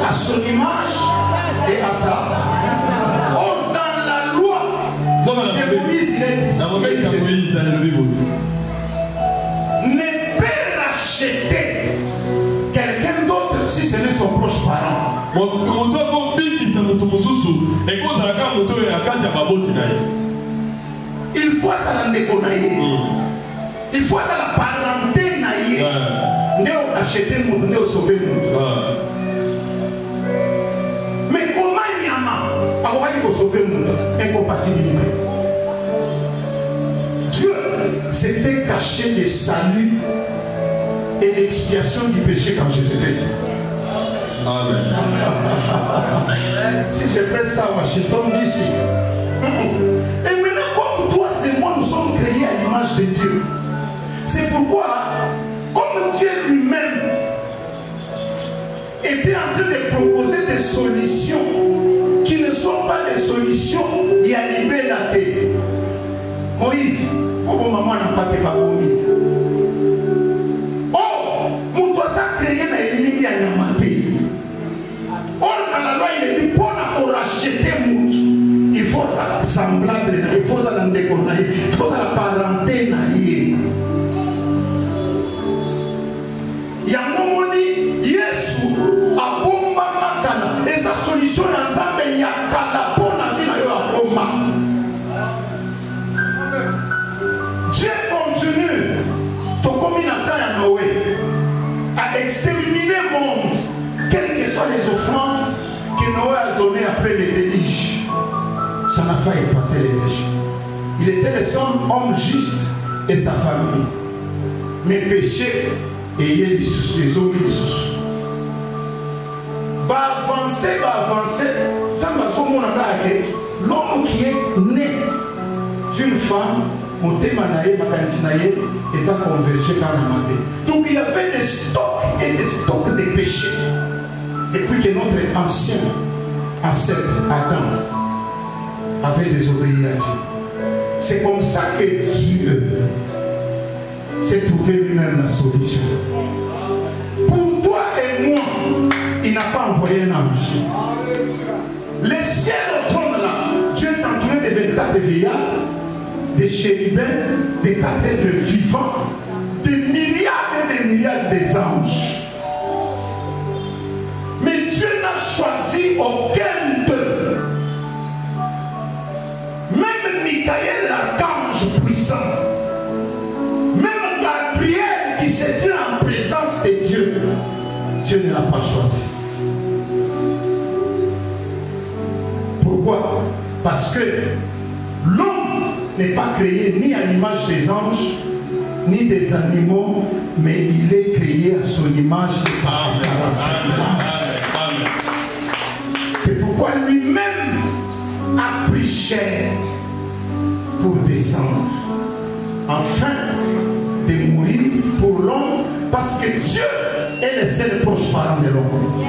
À son image et à sa. Or, dans la loi de Moïse, il est dit ne peut racheter quelqu'un d'autre si ce n'est son proche parent. Il faut ça la déconnailler. Il faut ça la parenté naïe. Ne acheter mon, ne sauver mon. Mais comment il y a un sauver mon incompatibilité? Dieu s'était caché le salut et l'expiation du péché quand Jésus-Christ. Amen. Si je presse ça à Washington d'ici. Et maintenant, comme toi et moi, nous sommes créés à l'image de Dieu. C'est pourquoi, comme Dieu lui-même était en train de proposer des solutions qui ne sont pas des solutions d'y animer la tête. Moïse, maman n'a pas été commis. ndeko na ye tozala parente na ye yango moni Yesu abombama kala eza solution ya Nzambe ya kala mpo na vi na yo abomba. Dieu continue tokomi na temps ya Noé à exterminer le monde quelles que soient les offrandes que Noé a données après le déluge. Ça n'a pas effacé les péchés. Il était le seul homme juste et sa famille. Mais péché et les hommes va avancer. Ça m'a fait l'homme qui est né d'une femme, monté manaïe, macanisinaïe, et ça convergé dans la main. Donc il y avait des stocks et des stocks de péchés. Depuis que notre ancien ancêtre Adam avait désobéi à Dieu. C'est comme ça que Dieu s'est trouvé lui-même la solution. Pour toi et moi, il n'a pas envoyé un ange. Le ciel au trône là, Dieu est entouré de 24 vieillards, des chérubins, des 4 êtres vivants, des milliards et des milliards d'anges. Mais Dieu n'a choisi aucun d'eux. Même Michael, l'archange puissant, même Gabriel qui se tient en présence de Dieu, Dieu ne l'a pas choisi. Pourquoi? Parce que l'homme n'est pas créé ni à l'image des anges, ni des animaux, mais il est créé à son image et sa ressemblance. C'est pourquoi lui-même a pris chair pour descendre, afin de mourir pour l'homme, parce que Dieu est le seul proche parent de l'homme.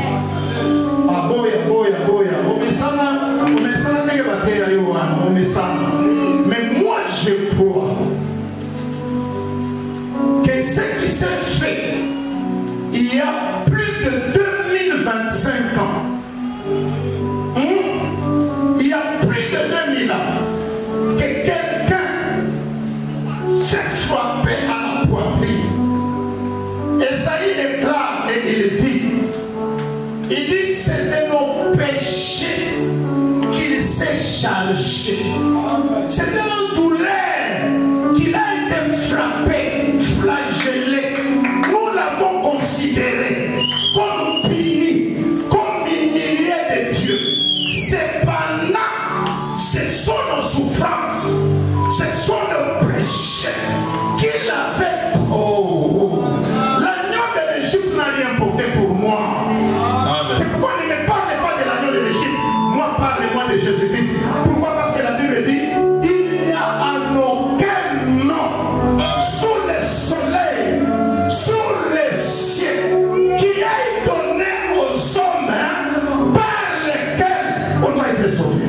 Mais moi je crois que ce qui s'est fait il y a plus de 2025 ans, il y a plus de 2000 ans, que quelqu'un s'est frappé à la poitrine. Esaïe déclare et il dit c'était nos péchés qu'il s'est chargé. C'était nos douleurs qu'il a été frappé, flagellé. Nous l'avons considéré comme puni, comme humilié de Dieu. Cependant, ce sont nos souffrances, ce sont nos péchés qu'il avait. Oh, l'agneau de l'Égypte n'a rien porté pour moi. C'est pourquoi ne me parle pas de l'agneau de l'Égypte. Moi, parle-moi de Jésus-Christ. Pourquoi? Parce que la Bible dit il n'y a en aucun nom sous le soleil, sous le ciel, qui ait donné aux hommes par lesquels on doit être sauvé.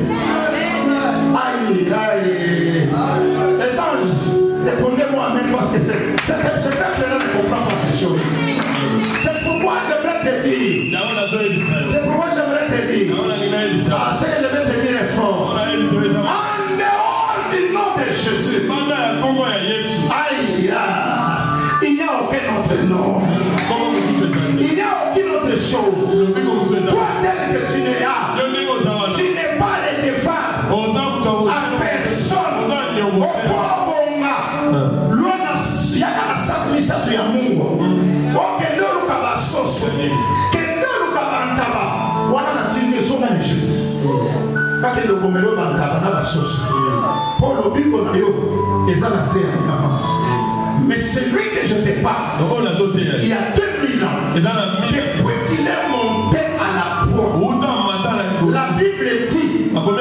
Aïe, aïe. Les anges, répondez-moi même parce que c'est peuple là ne comprend pas ces choses. C'est pourquoi j'aimerais te dire. C'est pourquoi j'aimerais te dire. Ah, c'est le même te dire est fort. En dehors du nom de Jésus. Aïe, il n'y a aucun autre nom. Il n'y a aucune autre chose. Toi tel que tu n'es là, tu n'es pas redevable à personne. Au pauvre homme, il y a un sacrifice de l'amour. Aucun autre n'a sauce. Quelqu'un n'a pas voilà la tunique sur la Jésus. Pas que le commélo n'a pas sauce. Pour le but qu'on a eu, ils en ont. Mais celui que je te parle, il y a 2000 ans, depuis qu'il est monté à la croix, la Bible dit, pendant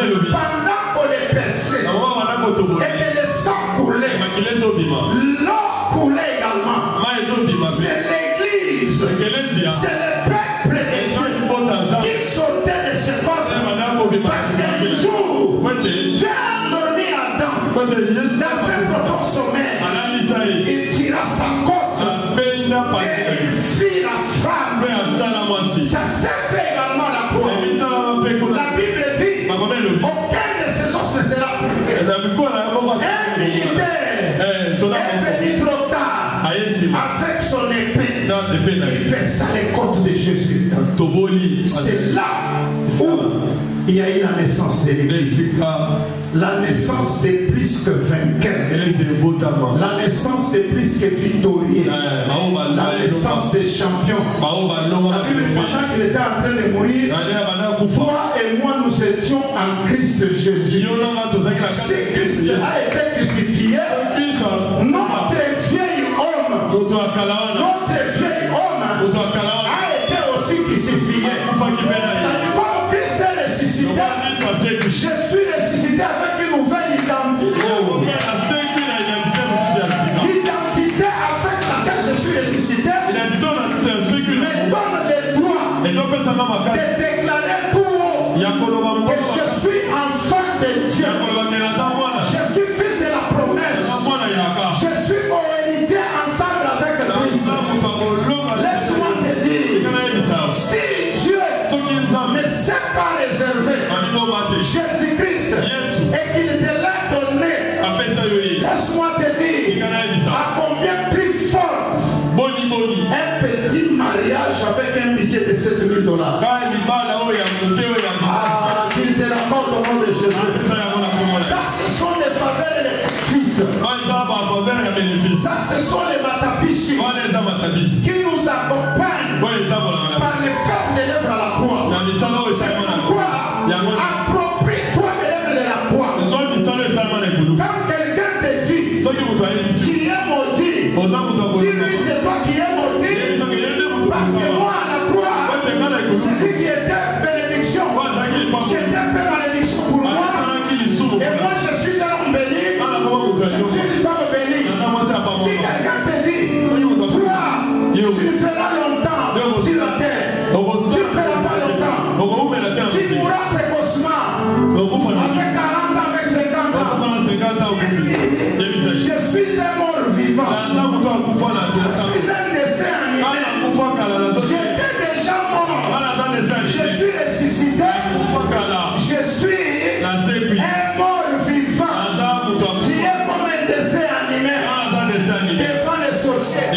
qu'on les perçait, et que le sang coulait, l'eau coulait également. C'est l'église, c'est le peuple de Dieu qui sortait de ce corps. Parce qu'un jour, Dieu a dormi Adam dans un profond sommeil. Il tira sa côte et il fit la femme. Ça s'est fait également la croix. La Bible dit aucun de ces os ne sera privé. est venu trop tard avec son épée. Il perça les côtes de Jésus. C'est là où il y a eu la naissance de l'Église. La naissance de plus que vainqueurs. La naissance de plus que victorieux. La naissance des champions. La Bible, pendant qu'il était en train de mourir, toi et moi nous étions en Christ Jésus. Si Christ a été crucifié, notre vieil homme, a été aussi crucifié. Comme Christ est ressuscité, je suis ressuscité avec une nouvelle identité. L'identité avec laquelle je suis ressuscité me donne le droit de déclarer tout haut que je suis enfant de Dieu. Je suis fils de la promesse. Je suis héritier ensemble avec Christ. Laisse-moi te dire, si Dieu ne s'est pas réservé Jésus-Christ et qu'il te l'a donné, laisse-moi te dire à combien plus fort un petit mariage avec un budget de 7 000 $. Qu'il te l'accorde au nom de Jésus. Ça, ce sont les faveurs et les fils. Ça, ce sont les matapichis qui nous accompagnent par le fait de l'œuvre à la croix. C'est pourquoi approprie-toi de l'œuvre de la croix. Quand quelqu'un te dit tu es maudit, dis-lui c'est toi qui es maudit, parce que moi à la croix, celui qui était bénédiction, j'étais fait malédiction pour moi, et moi je suis un homme béni, je suis une femme bénie. Si quelqu'un te dit toi tu feras longtemps sur la terre, tu ne feras pas longtemps, tu mourras précocement avec 40 ans, avec 50 ans. Je suis un mort vivant, je suis un décès animé, j'étais déjà mort, je suis ressuscité, je suis un mort vivant. Tu es comme un décès animé devant les sorciers.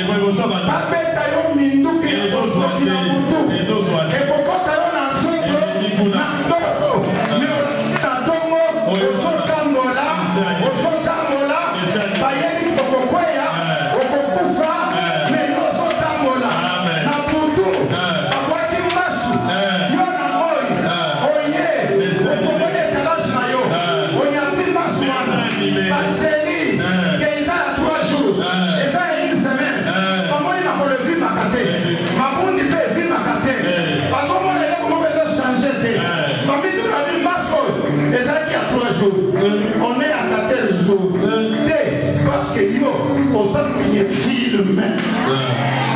On est à 14 jours. Parce que yo, on a des films,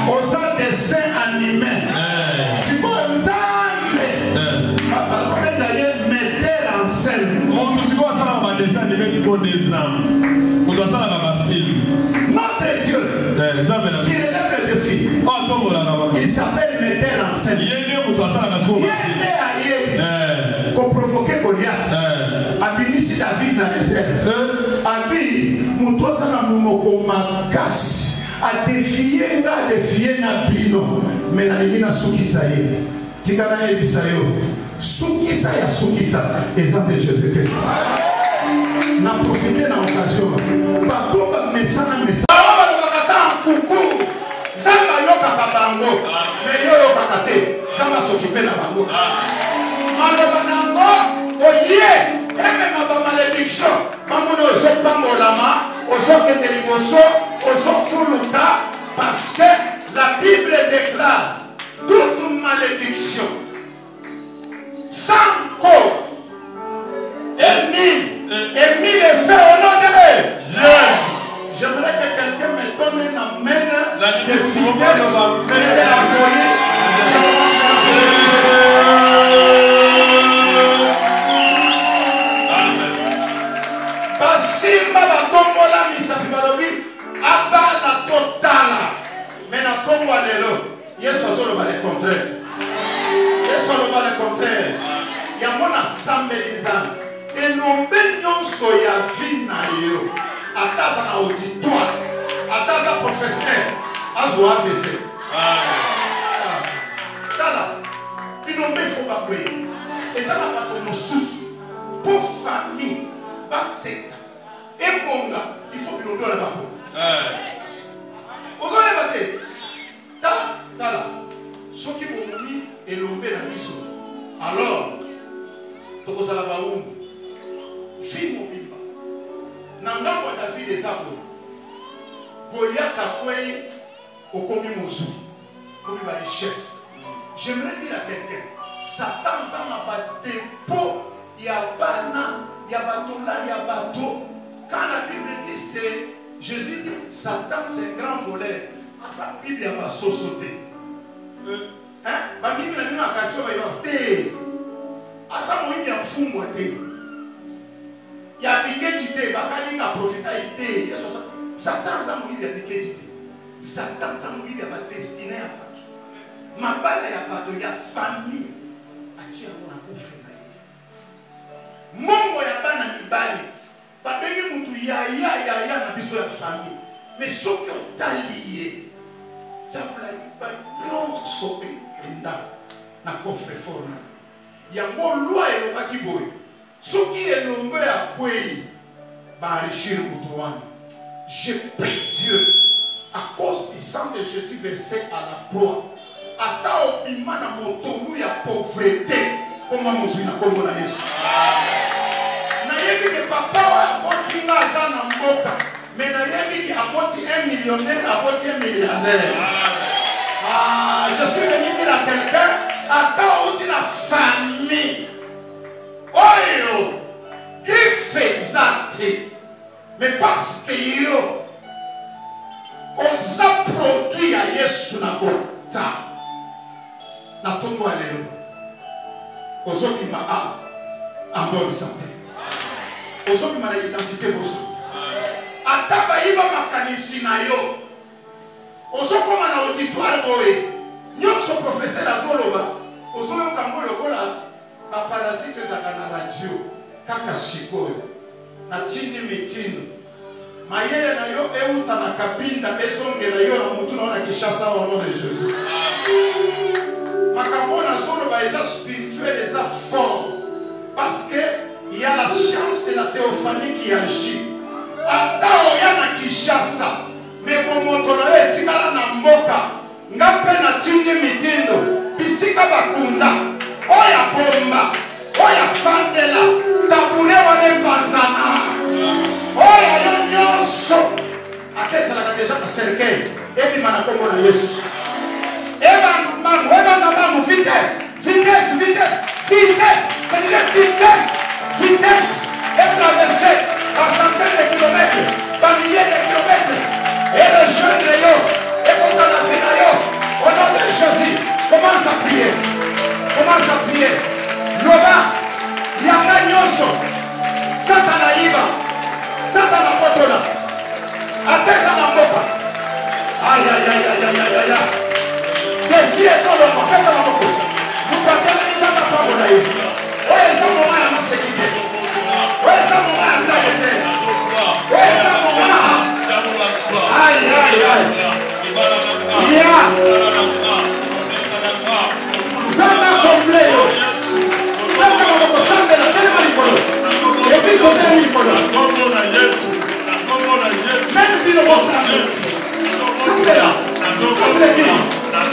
on a des dessins animés. C'est quoi ça? Parce qu'on est d'ailleurs metteur en scène. Notre Dieu, qui relève le défi, il s'appelle metteur en scène. Il est ailleurs pour provoquer Goliath. Abinisi David na réserve. Abi, mutoza na mumoko makasi. A défier na bino. Mais na lingina sukisa ye. Tikana ebisa yo. Sukisa ya sukisa. Exemple de Jésus-Christ. Na profiter na occasion. Batomba mesana. Bakata kuku. Zamba yoka kabango. Mais yo yoka kate. Zamba s'occuper na bango. Maloba nango. Olie. Et même ma malédiction, maman aux autres bambolama, aux autres télévisions, aux autres foulouta, parce que la Bible déclare toute malédiction sans cause et mille effets au nom de Dieu. J'aimerais que quelqu'un me donne une main de finesse et de la folie. Simba la tombola misafibalobi abala totala mais na tombo lelo yesu azolo ba le contraire yesu azolo ba le contraire ya mona sambeliza enombe nyonso ya vie na yo ataza na auditoire azwa AVC. Tala, binombe faut pas payer. Et ça n'a pas comme sous pour famille, pas sec. Et bon là, il faut binombe la bas. Vous avez battu. Tala, ceux qui vont venir et l'omber la mission. Alors, tu vas la baoum. Fille mon bimba. Nanga kwa David des arbres. Goliath a payé au commis Moussou. Comme la richesse. J'aimerais dire à quelqu'un, Satan ça m'a battu pour il y a bana, il y a bateau là, il y a bateau. Quand la Bible dit c'est, Jésus dit Satan c'est un grand voleur. À sa Bible il y a pas sauté. Hein? La Bible a mis en question il y a té. À sa Bible il y a fou moi té. Il y a piqué du thé, Bakali a profité du thé. Satan ça il y a piqué du thé. Satan ça il y a pas destiné à pas. Ma balle il y a pas de, il y a famille. Atia mon akoufe na ye. Mongo ya bana mibali. Ba bengi mutu ya na biso ya famille. Mais soki otaliye. Tiapla ba nyonso sobe rinda na coffre forna. Ya mo loi elobaki boye. Soki elombe ya kwei ba enrichir mutu wana. Je prie Dieu à cause du sang de Jésus versé à la croix. Ata opima na motolu ya pauvreté comme mozwi na kombo na Yesu. Na yebi ke papa wa akoti ngaza na mboka, mais na yebi ke akoti un millionnaire, akoti un milliardaire. Je suis venu dire à quelqu'un, ata oti na famille. Oyo, qui fait ça? Mais parce que yo, on s'est produit à Yesu na kota. Na tongo alelo ozoki ma en bonne santé ozoki ma identité boso ataba iba makanisi na yo ozokoma na auditoire boye nyonso professeur azoloba ozoyoka ngo lokola ba parasite ezaka na radio kaka sikoyo na tindi mitindo mayele na yo euta na kabinda ezongela yo na mutu na Kinshasa au nom de Jésus. Makamona zone baeza spirituel eza fort parce que il y a la science de la théophanie qui agit. Ata oya na Kinshasa mais pour moto na etikala na mboka ngape na tindi mitindo bisika bakunda oya bomba oya fandela tabule wane panzana oya yo nyonso akezala deja na cercueil ebi mana kombo na Yesu. Vitesse, vitesse, vitesse, vitesse, vitesse, vitesse, et traverser par centaines de kilomètres, par milliers de kilomètres, et le jeune de yo, et pour la vie de yo, au nom de Jésus, commence à prier, Loba, Yanga Nyoso, Satana Iba, Satana Potola, Atesa Namoka, aïe aïe aïe aïe aïe aïe aïe. Les filles sont là, vous partez les gens à parole. Oui, ça moment à ma sécurité. Oui, ça moment à la qualité. Oui, ça moment. Aïe, aïe, aïe. Ça m'a comblé. Ça m'a comblé. Et puis, ils ont fait même si le bon sang. Ça me fait là. Comme l'église. Il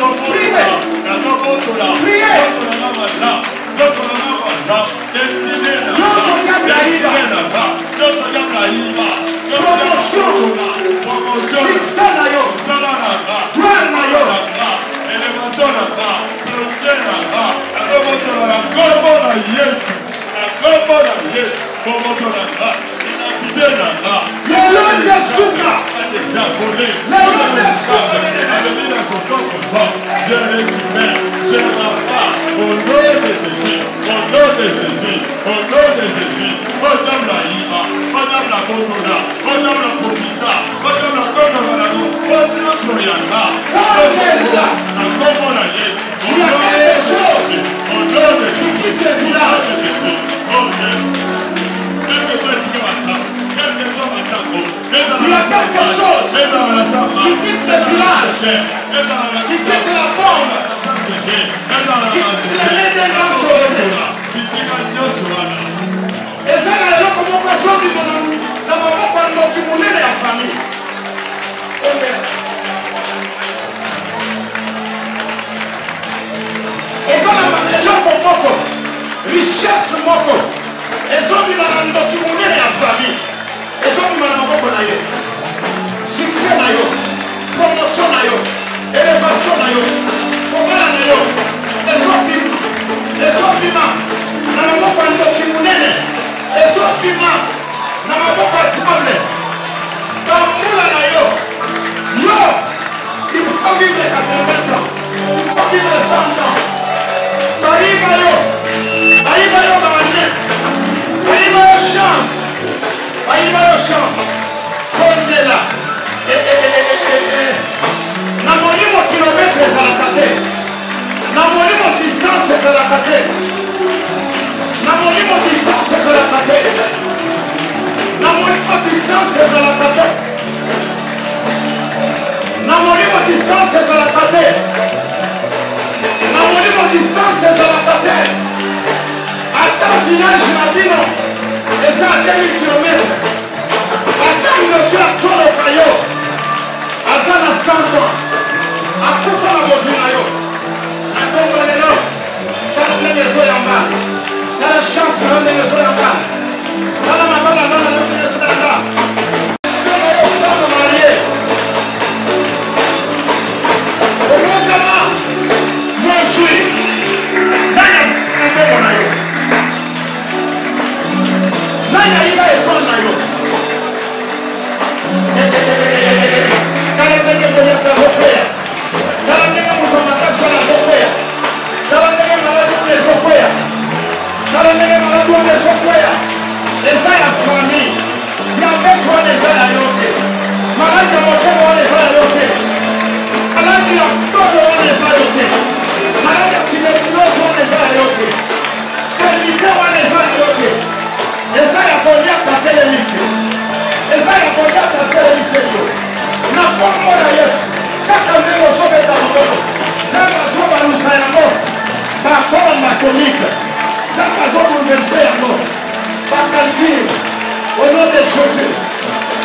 y a quelque chose qui quitte le village. qui pète la bombe, qui les met des grands sorciers. Et ça, là, comme on peut sortir dans ma boîte, dans qui moulait la famille. Et ça, là, l'homme moko, richesse moko. Et ça, dans qui moulait la famille. Et ça, dans ma boîte, succès na yo, promotion na yo, élévation na yo, combat na yo, les opiments, na maboko ya ndoki munene, les opiments, na maboko ya diable, bambula na yo, yo, il faut vivre 80 ans, il faut vivre 100 ans, bariba yo bane, bariba yo chance, kondela. Na molimo kilomètre ezalaka te, na molimo distance ezalaka te, na molimo distance ezalaka te, na molimo distance ezalaka te, na molimo distance ezalaka te, na molimo distance ezalaka te. Ata village na bino eza 2000 km, ata inoki atoloka yo Azana 100 ans, akufa na bozina yo, atonga lelo, tala ndenge ezoyamba, tala chance na yo ndenge ezoyamba, tala mabala na yo ndenge ezoyamba, tala yo femme mariée, okokama, monsui, nanya mbongo na yo, nanya iba ekole na yo, au nom de Jésus,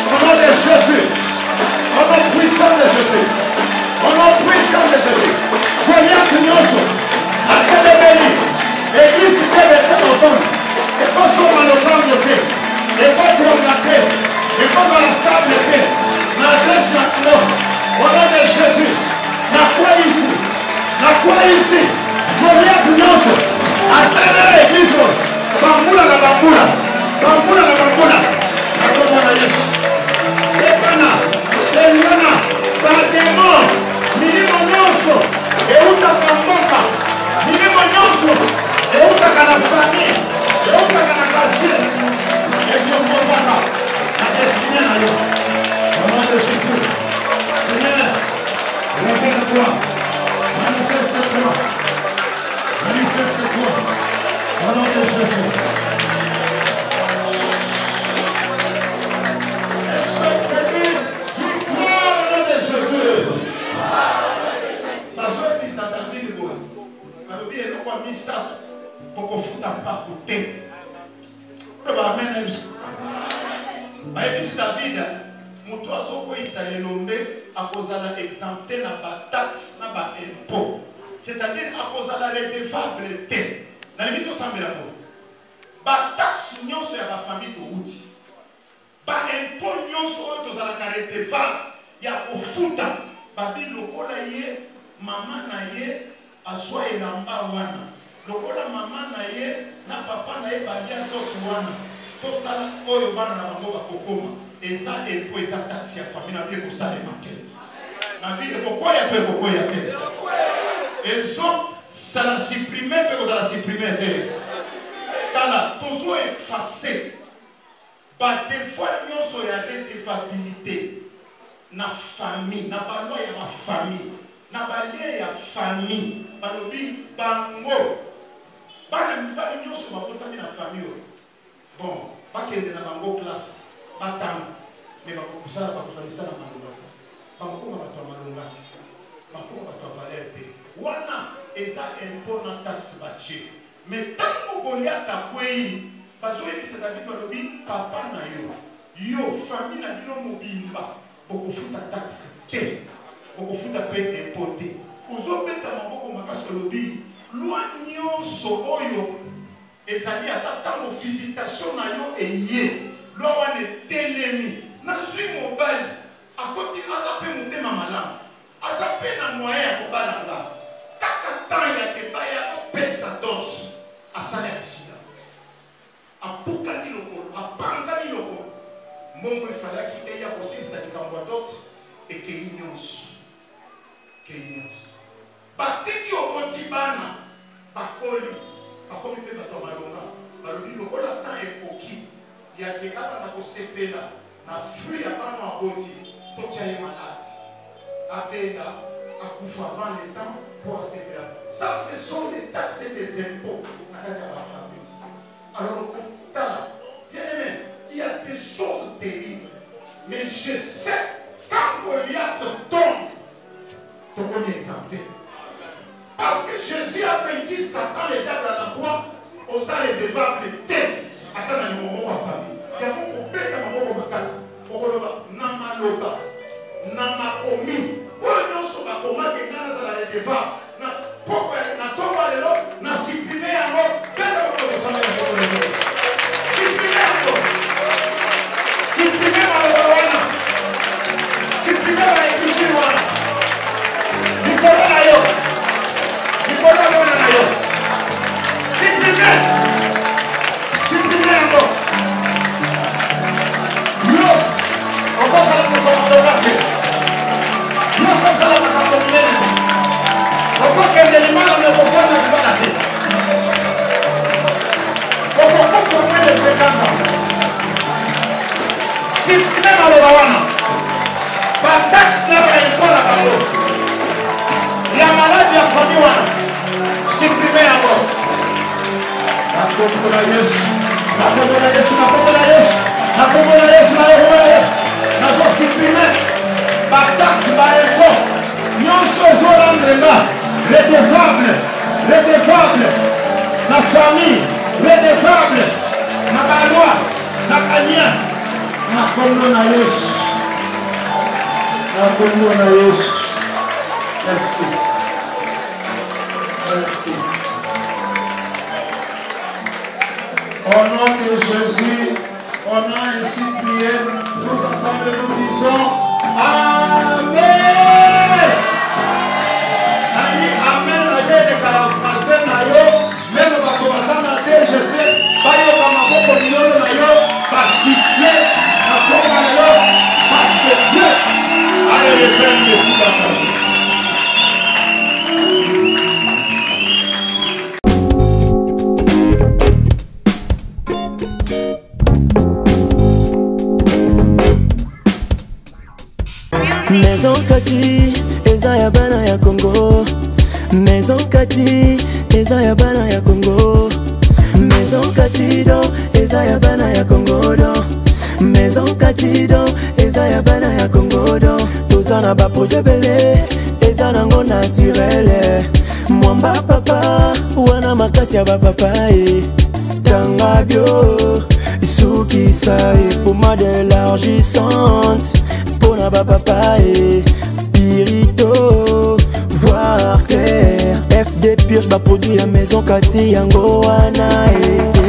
au nom de Jésus, au nom puissant de Jésus, au nom puissant de Jésus, Seigneur Kinyoso, Académie, Église qui est de ensemble, et pas sur le plan de paix, et pas pour la paix, et pas dans la stabilité, l'adresse la cloche, au nom de Jésus, la quoi ici, Seigneur Kinyoso, Académie l'église, Bambula la bambula, bambula la bambula, la bambula Yesu. Ekana, Eliana, Bademo, milimo nyonso, euta kamboka, milimo nyonso, euta kana famille, euta kana quartier, Yesu mbaka, na destiné na yo. Au nom de Jésus, Seigneur, révèle-toi, manifeste-toi, manifeste-toi, au nom de Jésus. David, moto azokoisa elombe akozala exempté na ba taxe na ba impôt, c'est-à-dire akozala redevable te. Na limite osambela ko ba taxe nyonso ya ba famille touti, ba impôt nyonso oyo tozalaka redevable ya kofuta babi lokola ye mama na ye aswa elamba wana, lokola mama na ye na papa na ye balia toki wana, totala oyo bana na bango bakokoma eza epo eza taxi ya famille na bieko salema te, na bieko koya pe kokoya te, ezo sala supprimer pe kozala supprimer te. Tala tozo effacer ba défaut nyonso ya redevabilité na famille, na balwa ya ba famille, na balie ya famille, balobi bango bana mibali nyonso bakotami na famille. Bon, bakende na bango classe batang, mais bakokusala bakozalisa na malongati, bakokoma bato ya malongati, eza impôt na taxe batie. Mais tant que vous avez parce que c'est-à-dire que papa na yo famille na bino mobimba boko futa taxe te boko futa pe impôt te ozobeta maboko makasi lobi loi nyonso oyo ezali ata ntango visitation na yo eye loi wana etelemi nazwi mobali akoti aza mpe motema malamu aza mpe na moyen ya kobalanga kaka temps ya kebaya opesa dose asali accident apukani lokolo apanzani lokolo mongo efalaki eya kosilisa likambo ya dote ekei nyonso batiki okoti bana bakoli bakomi mpe bato ya malonga balobi lokola temps ekoki yake abana kosepela na fruit ya bana aboti totya ye maladi abenda akufa avant le temps pour asepela. Ça ce sont des taxes et des impôts na kati ya bafamille. Alors bien aimé, il y a des choses terribles, mais je sais quand Goliath tombe, tu connais exempté. Parce que Jésus a vaincu Satan, le diable à la croix, aux arrêts de vable terre. Attends, il y a un moment famille. Il y a un moment où il y a un moment où il y a Namaloba, Namakomi. Où nous sommes à comment il y a un arrêt de vable. Pourquoi na tomba lelo na supprimer yango penda ko kosala yango supprimer yango supprimer wana supprimer la écriture wana likolo na yo supprimer yango yo okosala kokomatokafe yo okosala kokomatokafe pourquoi que les animaux ne peuvent pas la tête? Pourquoi pas sauver les 50 ans? Si même à l'Obawana, pas taxe n'a pas une bonne à parler. La maladie a famille, supprimer à mort. La population, la supprimer. Pas taxe, pas impôt. Nous sommes redevable, la famille, redevable, la baloi, la kanya, la Congo na Yesu, merci, merci. Au nom de Jésus, on a ainsi prié, tous ensemble nous disons Amen. Français na yo même bato baza na TGC bayoka maboko minolo na yo basifle na komba na yo parce que Dieu a le repère de tout la Maison Kati eza ya bana ya Congo. Maison Kati eza ya bana ya Congo. Maison Kati do eza ya bana ya Congo do. Maison Kati do eza ya bana ya Congo do. Tozana ba projet belé eza nango naturel. Mwamba papa wana makasi ya ba papa tanga bio sukisa pomade élargissante pona ba papa pirito voir clair. FD Purge ba produit ya Maison Kati yango wana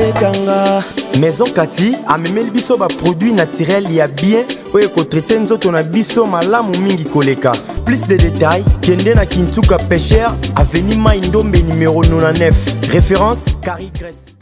ekanga. Maison Kati amemeli biso ba produit naturel ya bien oyo kotraite nzoto na biso malamu mingi koleka. Plus de détails kende na Kintuka Pêcheur avenue Maindombe numéro 99. Référence Carrie Grèce.